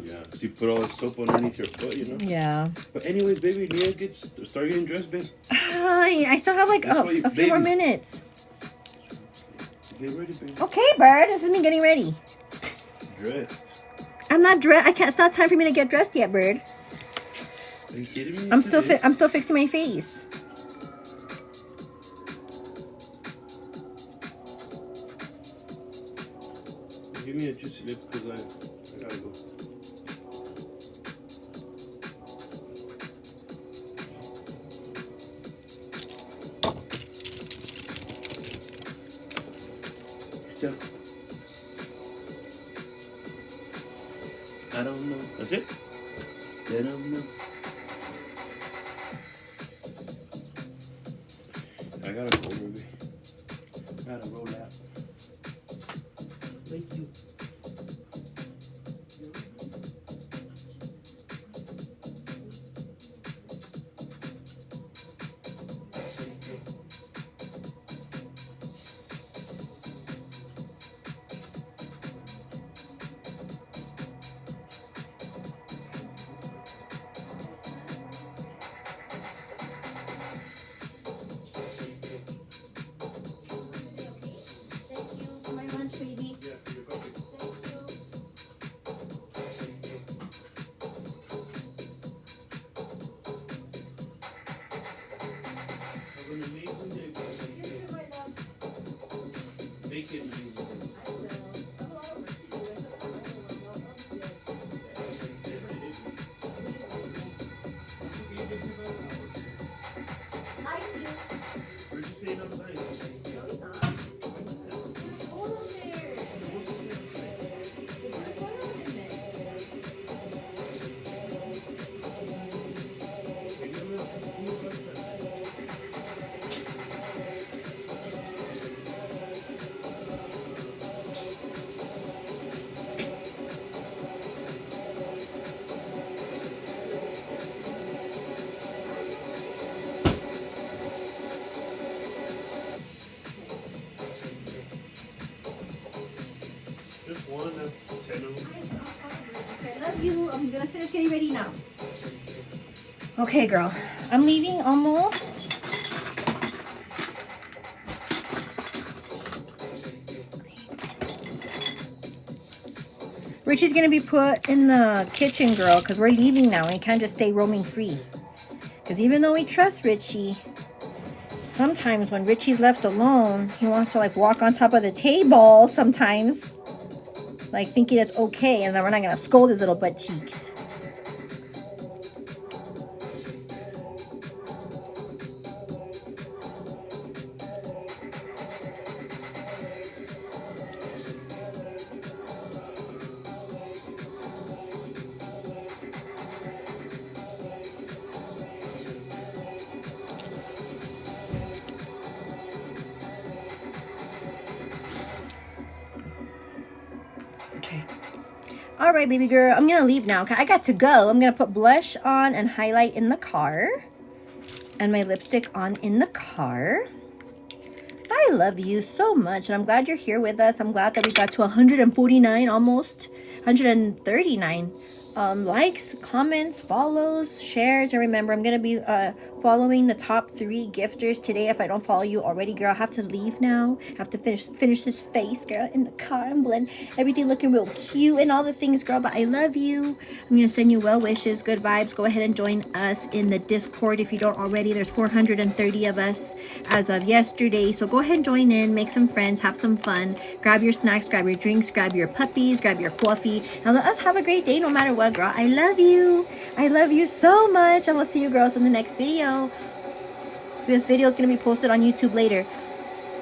Yeah, so you put all the soap underneath your foot, you know? Yeah. But anyways, baby, you need to start getting dressed, babe. I still have like a few more minutes. Get ready, baby. Okay, bird. This is me getting ready. Dress. I'm not dressed. I can't. It's not time for me to get dressed yet, bird. Are you kidding me? I'm still fixing my face. Give me a juicy lip because I gotta go. Still. I don't know. That's it? I don't know. I gotta go, baby. I gotta roll out. Thank you. Make it easy. Just one of 10 of them. I love you. I'm gonna finish getting ready now. Okay, girl. I'm leaving almost. Richie's gonna be put in the kitchen, girl, because we're leaving now and he can't just stay roaming free. Because even though we trust Richie, sometimes when Richie's left alone, he wants to like walk on top of the table sometimes. Like thinking it's okay, and then we're not gonna scold his little butt cheeks. Okay. All right, baby girl, I'm gonna leave now. Okay, I got to go. I'm gonna put blush on and highlight in the car, and my lipstick on in the car. I love you so much, and I'm glad you're here with us. I'm glad that we got to 149, almost 139 likes, comments, follows, shares. And remember, I'm gonna be following the top 3 gifters today. If I don't follow you already, girl, I have to leave now. I have to finish this face, girl, in the car and blend everything looking real cute and all the things, girl. But I love you. I'm gonna send you well wishes, good vibes. Go ahead and join us in the Discord if you don't already. There's 430 of us as of yesterday, so go ahead and join in, make some friends, have some fun, grab your snacks, grab your drinks, grab your puppies, grab your coffee, and let us have a great day no matter what, girl. I love you. I love you so much, and we'll see you girls in the next video. This video is going to be posted on YouTube later,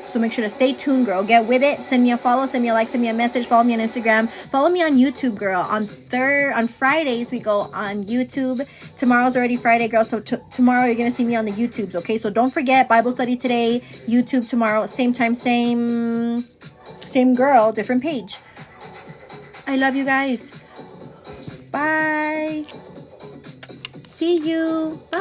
so make sure to stay tuned, girl. Get with it. Send me a follow, send me a like, send me a message. Follow me on Instagram. Follow me on YouTube, girl. On Fridays, we go on YouTube. Tomorrow's already Friday, girl, so tomorrow you're going to see me on the YouTubes, okay? So don't forget, Bible study today, YouTube tomorrow, same time, same girl, different page. I love you guys. Bye. See you. Bye.